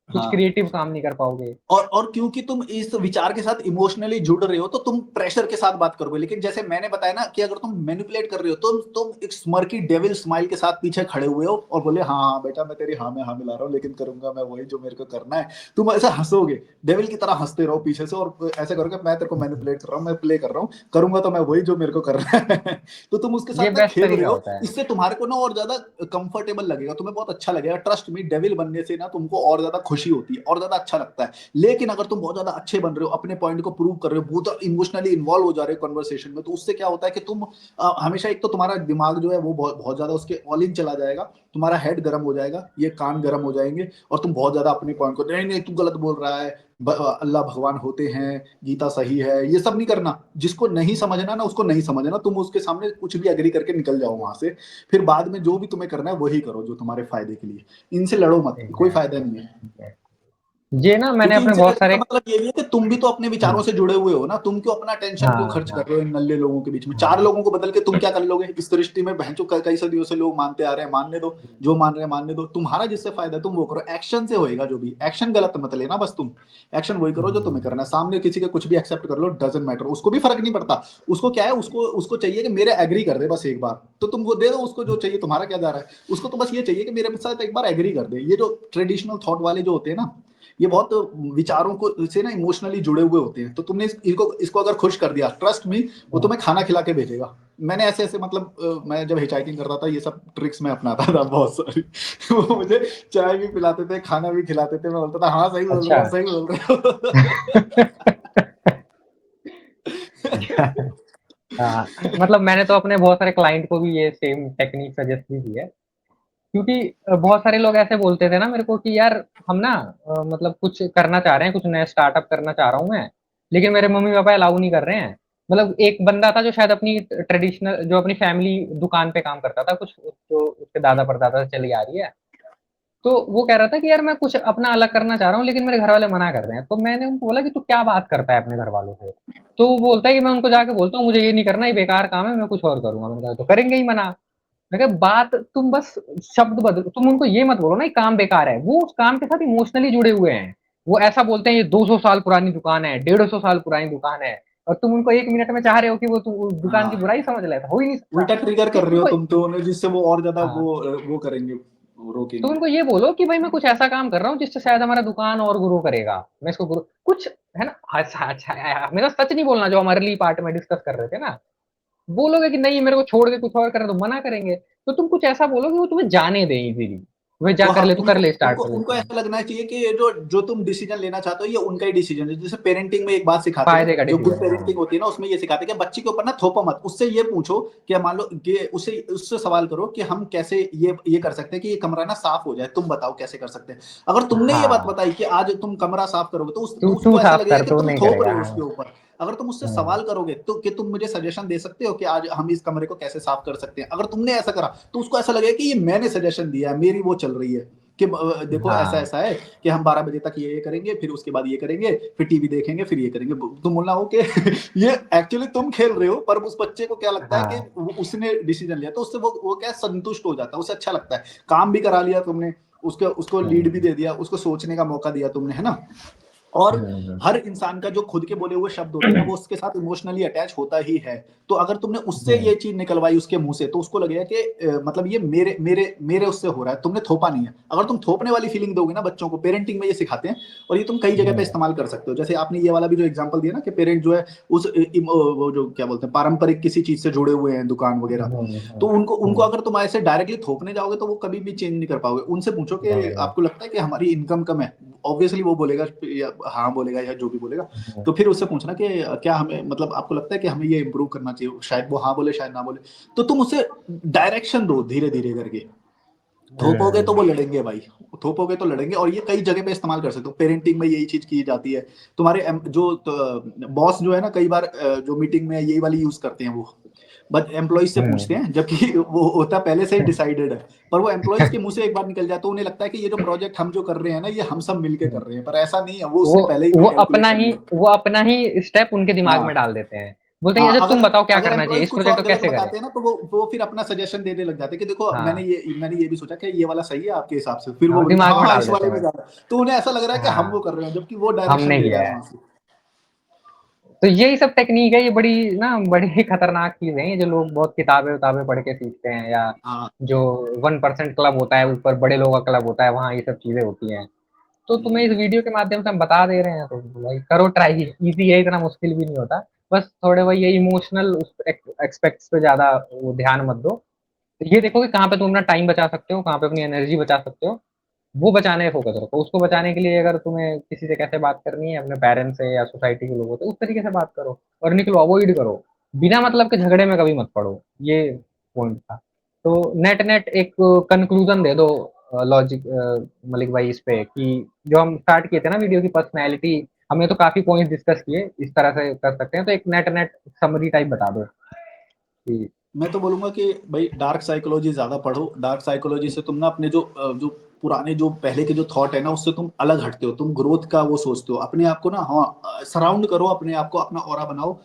कुछ हाँ। क्रिएटिव काम नहीं कर पाओगे। और क्योंकि तुम इस विचार के साथ इमोशनली जुड़ रहे हो, तो तुम प्रेशर के साथ बात करोगे। लेकिन जैसे मैंने बताया ना कि अगर तुम मैनिपुलेट कर रहे हो, तो तुम एक स्मर्की डेविल स्माइल के साथ पीछे खड़े हुए हो और बोले हाँ हाँ बेटा मैं तेरी हाँ में हाँ मिला रहा हूँ, लेकिन करूंगा मैं वही जो मेरे को करना है। तुम ऐसे हंसोगे, डेविल की तरह हंसते रहो पीछे से, और ऐसे करोगे मैं तेरे को मैनिपुलेट कर रहा हूँ, मैं प्ले कर रहा हूँ, करूंगा तो मैं वही जो मेरे को करना है। तो तुम उसके ये साथ ना बेस्ट खेल रहे तरीका हो, होता है। इससे तुम्हारे को ना और ज्यादा कंफर्टेबल लगेगा, तुम्हें बहुत अच्छा लगेगा। ट्रस्ट मी, डेविल बनने से ना तुमको और ज्यादा खुशी होती है, और ज्यादा अच्छा लगता है। लेकिन अगर तुम बहुत ज्यादा अच्छे बन रहे हो, अपने पॉइंट को प्रूव कर रहे हो, बहुत इमोशनली इन्वॉल्व हो जा रहे हो कन्वर्सेशन में, तो उससे क्या होता है कि तुम हमेशा, एक तो तुम्हारा दिमाग जो है वो बहुत बहुत ज्यादा उसके ऑल इन चला जाएगा, तुम्हारा हेड गर्म हो जाएगा, ये कान गर्म हो जाएंगे, और तुम बहुत ज्यादा अपने पॉइंट को, नहीं नहीं तू गलत बोल रहा है, अल्लाह भगवान होते हैं, गीता सही है, ये सब नहीं करना। जिसको नहीं समझना ना उसको नहीं समझना, तुम उसके सामने कुछ भी एग्री करके निकल जाओ वहां से। फिर बाद में जो भी तुम्हें करना है वही करो जो तुम्हारे फायदे के लिए। इनसे लड़ो मत, कोई फायदा नहीं है। ये ना मैंने क्योंकि अपने इनसे बहुत लड़ने का सारे। मतलब ये भी है कि तुम भी तो अपने विचारों से जुड़े हुए हो ना, तुम क्यों अपना टेंशन क्यों हाँ खर्च हाँ कर रहे हो इन नल्ले लोगों के बीच में। चार लोगों को बदल के तुम क्या कर लोगे इस दृष्टि में, बहनचोद कई सदियों से लोग मानते आ रहे हैं, मानने दो, जो मान रहे हैं मानने दो, तुम्हारा जिससे फायदा है तुम वो करो, एक्शन से होएगा जो भी। एक्शन गलत मत लेना, बस तुम एक्शन वही करो जो तुम्हें करना है। सामने किसी के कुछ भी एक्सेप्ट कर लो, डजंट मैटर, उसको भी फर्क नहीं पड़ता। उसको क्या है, उसको उसको चाहिए कि मेरे एग्री कर दे बस एक बार, तो तुम वो दे दो उसको जो चाहिए, तुम्हारा क्या जा रहा है। उसको तो बस ये चाहिए कि मेरे साथ एक बार एग्री कर दे। ये जो ट्रेडिशनल थॉट वाले जो होते हैं ना, ये बहुत विचारों को से ना इमोशनली जुड़े हुए होते हैं। तो तुमने इसको अगर खुश कर दिया, ट्रस्ट मी, वो तुम्हें खाना खिला के भेजेगा। मैंने ऐसे ऐसे मतलब मैं जब हिचाइकिंग करता था, ये सब ट्रिक्स मैं अपनाता था बहुत सारी। वो मुझे चाय भी पिलाते थे, खाना भी खिलाते थे, मैं बोलता था हाँ सही बोल रहे अच्छा। हो, सही बोल रहे हो। हाँ, मतलब मैंने तो अपने बहुत सारे क्लाइंट को भी ये सेम टेक्निक सजेस्ट भी की है। क्योंकि बहुत सारे लोग ऐसे बोलते थे ना मेरे को कि यार हम ना मतलब कुछ करना चाह रहे हैं, कुछ नया स्टार्टअप करना चाह रहा हूँ मैं, लेकिन मेरे मम्मी पापा अलाउ नहीं कर रहे हैं। मतलब एक बंदा था जो शायद अपनी ट्रेडिशनल, जो अपनी फैमिली दुकान पे काम करता था, कुछ जो उसके दादा परदादा से चली आ रही है, तो वो कह रहा था कि यार मैं कुछ अपना अलग करना चाह रहा हूँ, लेकिन मेरे घर वाले मना कर रहे हैं। तो मैंने उनको बोला कि तू क्या बात करता है अपने घर वालों से। तो वो बोलता है कि मैं उनको जाके बोलता हूँ मुझे ये नहीं करना, ये बेकार काम है, मैं कुछ और करूंगा। मैंने कहा तो करेंगे ही मना। मैं कहा बात तुम बस शब्द बदलो, तुम उनको ये मत बोलो ना ये काम बेकार है, वो उस काम के साथ इमोशनली जुड़े हुए हैं। वो ऐसा बोलते हैं ये 200 साल पुरानी दुकान है, 150 साल पुरानी दुकान है, और तुम उनको 1 मिनट में चाह रहे हो कि वो उस दुकान की हाँ, बुराई समझ ले, हो ही नहीं सकता। उल्टा ट्रिगर तो कर रहे हो उनको तुम तो उन्हें, जिससे वो और ज्यादा हाँ, वो करेंगे, तो रोकेंगे। उनको ये बोलो कि भाई मैं कुछ ऐसा काम कर रहा हूँ जिससे शायद हमारा दुकान और ग्रो करेगा, मैं इसको ग्रो कुछ है ना। अच्छा अच्छा, हमेशा सच नहीं बोलना, जो हमारे लिए पार्ट में डिस्कस कर रहे थे ना। बोलोगे कि नहीं मेरे को छोड़ के कुछ और करना, तो मना करेंगे। तो तुम कुछ ऐसा बोलो कि वो तुम्हें जाने दें इजीली, तुम्हें जा वो कर हाँ, ले तो कर उनको ले, स्टार्ट उनको कर ले उनको काम। ऐसा लगना चाहिए कि ये जो जो तुम डिसीजन लेना चाहते हो ये उनका ही डिसीजन है। जैसे पेरेंटिंग में एक बात सिखाते हैं, फायदे का जो गुड डिसीजन है, हाँ। पेरेंटिंग होती है ना, उसमें ये सिखाते हैं कि बच्चे के ऊपर ना थोपो मत, उससे ये पूछो कि मान लो कि उससे उससे सवाल करो कि हम कैसे ये कर सकते हैं कि ये कमरा ना साफ हो जाए, तुम बताओ कैसे कर सकते हैं। अगर तुमने ये बात हाँ, बताई कि आज तुम कमरा साफ करोगे, तो तू उसको ऐसा साफ लगेगा कर कि तो तुम नहीं थोप करेगा, रहे हो हाँ। उसके ऊपर। अगर तुम उससे हम्म, सवाल करोगे तो कि तुम मुझे सजेशन दे सकते हो कि आज हम इस कमरे को कैसे साफ कर सकते हैं, अगर तुमने ऐसा करा तो उसको ऐसा लगेगा कि ये मैंने सजेशन दिया है, मेरी वो चल रही है कि देखो ऐसा हाँ, ऐसा है कि हम 12 बजे तक ये करेंगे, फिर उसके बाद ये करेंगे, फिर टीवी देखेंगे, फिर ये करेंगे। तुम बोलना हो कि ये एक्चुअली तुम खेल रहे हो, पर उस बच्चे को क्या लगता है कि हाँ, उसने डिसीजन लिया, तो उससे वो क्या संतुष्ट हो जाता है, उसे अच्छा लगता है। काम भी करा लिया तुमने, उसको उसको लीड भी हम्म, दे दिया, उसको सोचने का मौका दिया तुमने, है ना। और हम्म, हर इंसान का जो खुद के बोले हुए शब्द होते हैं ना, वो उसके साथ इमोशनली अटैच होता ही है। तो अगर तुमने उससे हम्म, ये चीज निकलवाई उसके मुंह से, तो उसको लगेगा कि मतलब ये मेरे मेरे मेरे उससे हो रहा है, तुमने थोपा नहीं है। अगर तुम थोपने वाली फीलिंग दोगे ना बच्चों को, पेरेंटिंग में ये सिखाते हैं, और ये तुम कई जगह पे हम्म, इस्तेमाल कर सकते हो। जैसे आपने ये वाला भी जो एग्जांपल दिया ना कि पेरेंट जो है उस वो जो क्या बोलते हैं पारंपरिक किसी चीज से जुड़े हुए हैं, दुकान वगैरह, तो उनको उनको हम्म, अगर तुम ऐसे डायरेक्टली थोपने जाओगे तो वो कभी भी चेंज नहीं कर पाओगे। उनसे पूछो कि नहीं, आपको लगता है कि हमारी इनकम कम है, ऑब्वियसली वो बोलेगा हाँ बोलेगा या जो भी बोलेगा। नहीं, तो फिर उससे पूछना कि क्या हमें मतलब आपको लगता है कि हमें ये इम्प्रूव करना चाहिए, शायद वो हाँ बोले शायद ना बोले। तो तुम उसे डायरेक्शन दो धीरे धीरे करके। थोपोगे तो वो लड़ेंगे भाई, थोपोगे तो लड़ेंगे। और ये कई जगह पे इस्तेमाल कर सकते हो, पेरेंटिंग में यही चीज की जाती है। तुम्हारे जो बॉस जो है ना, कई बार जो मीटिंग में यही वाली यूज करते हैं वो, बट एम्प्लॉइज से पूछते हैं, जबकि वो होता पहले से ही डिसाइडेड है। पर वो एम्प्लॉइज के मुंह से एक बार निकल जाए तो उन्हें लगता है कि ये जो प्रोजेक्ट हम जो कर रहे हैं ना, ये हम सब मिलके कर रहे हैं, पर ऐसा नहीं है, वो वो उसने पहले ही कोई कैलकुलेशन लिया। वो अपना ही स्टेप उनके दिमाग में हाँ डाल देते हैं। बोलते हैं हाँ, अच्छा अगर तुम बताओ क्या अगर करना चाहिए, एम्प्लॉइज इस कुछ प्रोजेक्ट और को गलत कैसे करें। बताते हैं ना, तो वो फिर अपना सजेशन देने लग जाते हैं कि देखो हाँ, मैंने ये भी सोचा कि ये वाला सही है आपके हिसाब से, फिर वो हाँ, बोलेंगे दिमाग हाँ में हाँ डाल इस देते वाले में हैं। जाना है। तो उन्हें ऐसा लग रहा है कि हम वो हाँ, कर रहे हैं, जबकि वो डायरेक्शन हमने ले रहा किया है है। वहां से। तो यही सब टेक्नीक है, ये बड़ी खतरनाक चीज़ है, ये जो लोग बहुत किताबें-वताबें पढ़ के सीखते हैं, या हाँ। जो 1% क्लब होता है, ऊपर बड़े लोगों का क्लब होता है, वहाँ ये सब चीज़ें होती हैं। तो तुम्हें इस हम्म, वीडियो के माध्यम से हम बता दे रहे हैं, तो भाई करो ट्राई, ईज़ी है, इतना मुश्किल भी नहीं होता। बस थोड़े वही ये इमोशनल उस एस्पेक्ट्स पे ज़्यादा वो ध्यान मत दो। तो ये देखो कि कहाँ पे तुम अपना टाइम बचा सकते हो, कहाँ पे अपनी एनर्जी बचा सकते हो, वो बचाने में फोकस रखो। उसको बचाने के लिए अगर तुम्हें किसी से कैसे बात करनी है, अपने पेरेंट्स से या सोसाइटी के लोगों से, उस तरीके से बात करो और निकलो, अवॉइड करो। बिना मतलब के झगड़े में कभी मत पड़ो, ये पॉइंट था। तो नेट एक कंक्लूजन दे दो लॉजिक, मलिक भाई, इस पे कि जो हम स्टार्ट किए थे ना वीडियो की पर्सनैलिटी, हमने तो काफी पॉइंट डिस्कस किए, इस तरह से कर सकते हैं। तो एक नेट समरी टाइप बता दो कि मैं तो बोलूंगा कि भाई डार्क साइकोलॉजी ज्यादा पढ़ो। डार्क साइकोलॉजी से तुम ना अपने जो पुराने जो पहले के जो थॉट है ना, उससे तुम अलग हटते हो, तुम ग्रोथ का वो सोचते हो अपने आप को ना। हाँ, सराउंड करो अपने आप को, अपना ऑरा बनाओ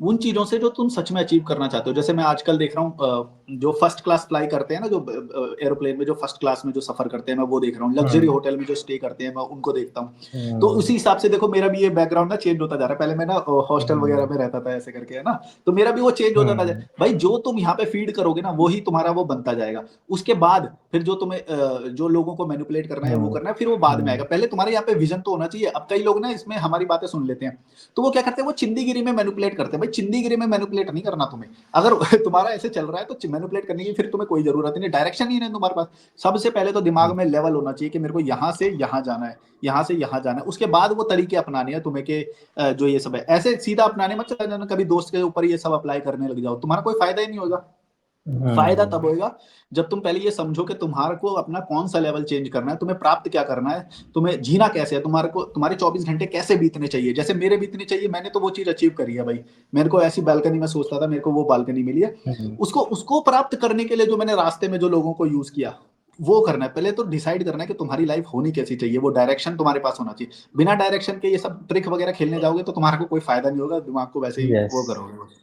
उन चीजों से जो तुम सच में अचीव करना चाहते हो। जैसे मैं आजकल देख रहा हूँ जो फर्स्ट क्लास फ्लाई करते हैं ना, जो एरोप्लेन में जो फर्स्ट क्लास में जो सफर करते हैं, मैं वो देख रहा हूँ। लग्जरी हम्म, होटल में जो स्टे करते हैं, मैं उनको देखता हूँ। तो हम्म, उसी हिसाब से देखो, मेरा भी ये बैकग्राउंड ना चेंज होता जा रहा है। पहले मैं ना हॉस्टल वगैरह हम्म, में रहता था ऐसे करके, है ना। तो मेरा भी वो चेंज होता था। हम्म, भाई जो तुम यहाँ पे फीड करोगे ना, वही तुम्हारा वो बनता जाएगा। उसके बाद फिर जो तुम्हें जो लोगों को मैनिपुलेट करना है, वो हम्म, करना है, फिर वो बाद में हम्म, आएगा। पहले तुम्हारे यहाँ पे विजन तो होना चाहिए। अब कई लोग ना इसमें हमारी बातें सुन लेते हैं, तो वो क्या करते हैं, वो चिंदीगिरी में मैनिपुलेट करते हैं। भाई चिंदीगिरी में मैनिपुलेट नहीं करना तुम्हें। अगर तुम्हारा ऐसे चल रहा है तो मैनिपुलेट करने की फिर तुम्हें कोई जरूरत नहीं, डायरेक्शन ही नहीं तुम्हारे पास। सबसे पहले तो दिमाग में लेवल होना चाहिए कि मेरे को यहाँ से यहाँ जाना है, यहाँ से यहाँ जाना है। उसके बाद वो तरीके अपनाने हैं तुम्हें कि जो ये सब है, ऐसे सीधा अपनाने मत चला जाना कभी दोस्त के ऊपर ये सब अप्लाई करने लग जाओ, तुम्हारा कोई फायदा ही नहीं होगा। फायदा हम्म, तब होएगा जब तुम पहले ये समझो कि तुम्हारे को अपना कौन सा लेवल चेंज करना है, तुम्हें प्राप्त क्या करना है, तुम्हें जीना कैसे है, तुम्हारे को तुम्हारे 24 घंटे कैसे बीतने चाहिए। जैसे मेरे बीतने चाहिए, मैंने तो वो चीज अचीव करी है भाई। मेरे को ऐसी बालकनी में सोचता था, मेरे को वो बालकनी मिली है। हम्म, उसको उसको प्राप्त करने के लिए जो मैंने रास्ते में जो लोगों को यूज किया, वो करना है। पहले तो डिसाइड करना है कि तुम्हारी लाइफ होनी कैसी चाहिए, वो डायरेक्शन तुम्हारे पास होना चाहिए। बिना डायरेक्शन के ये सब ट्रिक वगैरह खेलने जाओगे तो तुम्हारा को कोई फायदा नहीं होगा, दिमाग को वैसे ही यस। वो करोगे।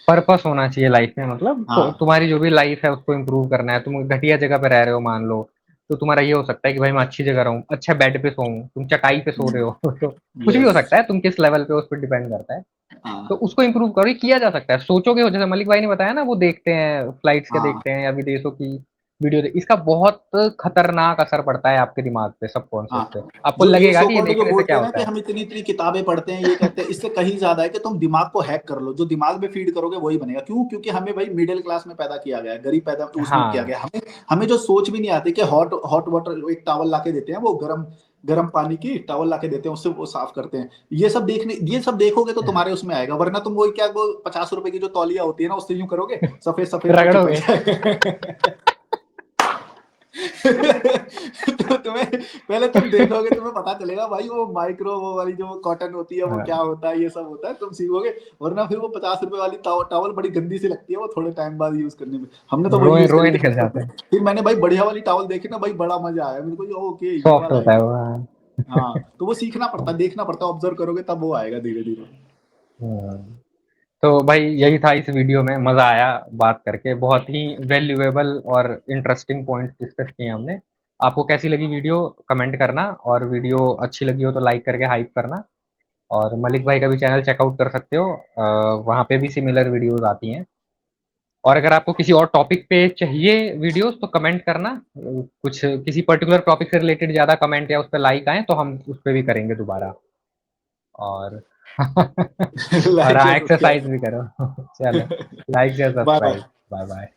पर्पस होना चाहिए लाइफ में, मतलब हाँ। तुम्हारी जो भी लाइफ है उसको इम्प्रूव करना है। तुम घटिया जगह पे रह रहे हो मान लो, तो तुम्हारा ये हो सकता है कि भाई मैं अच्छी जगह रहूं, अच्छा बेड पे सोऊं, तुम चटाई पे सो रहे हो तो कुछ भी हो यस। सकता है, तुम किस लेवल पे हो उस पर डिपेंड करता है। तो हाँ, उसको इम्प्रूव करो, ये किया जा सकता है। सोचोगे हो, जैसे मलिक भाई ने बताया ना, वो देखते हैं फ्लाइट्स के, हाँ, देखते हैं या विदेशों की वीडियो, इसका बहुत खतरनाक असर पड़ता है आपके दिमाग पे, सबकॉन्शियस हाँ। पे। आपको जो ये लगेगा सो कि ये कॉल्ड जो देखने से बोलते क्या हैं ना होता कि है। हम इतनी-इतनी किताबें पढ़ते हैं, ये करते हैं, इससे कहीं ज़्यादा है कि तुम दिमाग को हैक कर लो, जो दिमाग में फीड करोगे वही बनेगा। क्यों? क्योंकि हमें भाई मिडल क्लास में पैदा किया गया है, गरीब पैदा तो उसमें किया हाँ गया है। हमें हमें जो सोच भी नहीं आती कि हॉट हॉट वाटर एक टॉवल लाके देते हैं, वो गरम गरम पानी की टॉवल लाके देते हैं, उससे वो साफ करते हैं। ये सब देखोगे तो तुम्हारे उसमें आएगा, वरना तुम वही क्या वो ₹50 की जो तौलिया होती है ना, उससे यूँ करोगे, सफेद-सफेद वो चिपक रगड़ोगे। जाएगा। तो तुम्हें पहले तुम देखोगे, तुम्हें पता चलेगा भाई वो माइक्रो वो वाली जो कॉटन होती है वो क्या हाँ, होता है, ये सब होता है, तुम सीखोगे। वरना फिर वो ₹50 वाली टॉवल बड़ी गंदी सी लगती है वो थोड़े टाइम बाद यूज करने में। हमने तो वही रोए यूज करी रोए थी निकल बचपन जाते में। हैं। फिर मैंने भाई बढ़िया वाली टॉवल देखी ना भाई, बड़ा मजा आया मेरे को, ये ओके ये सॉफ्ट वाला है होता है क्या। वो, हाँ। हाँ, तो वो सीखना पड़ता है, देखना पड़ता है, ऑब्जर्व करोगे तब वो आएगा धीरे धीरे। हम्म। तो भाई यही था इस वीडियो में, मजा आया बात करके, बहुत ही वैल्यूएबल और इंटरेस्टिंग पॉइंट डिस्कस किए हमने। आपको कैसी लगी वीडियो कमेंट करना, और वीडियो अच्छी लगी हो तो लाइक करके हाइप करना। और मलिक भाई का भी चैनल चेकआउट कर सकते हो, वहाँ पे भी सिमिलर वीडियोस आती हैं। और अगर आपको किसी और टॉपिक पे चाहिए वीडियोस तो कमेंट करना, कुछ किसी पर्टिकुलर टॉपिक से रिलेटेड ज़्यादा कमेंट या उस पर लाइक आए तो हम उस पर भी करेंगे दोबारा। और और लाइक हाँ, या एक्सरसाइज सब्सक्राइब। भी करो। चलो, like share bye subscribe. Bye. Bye bye.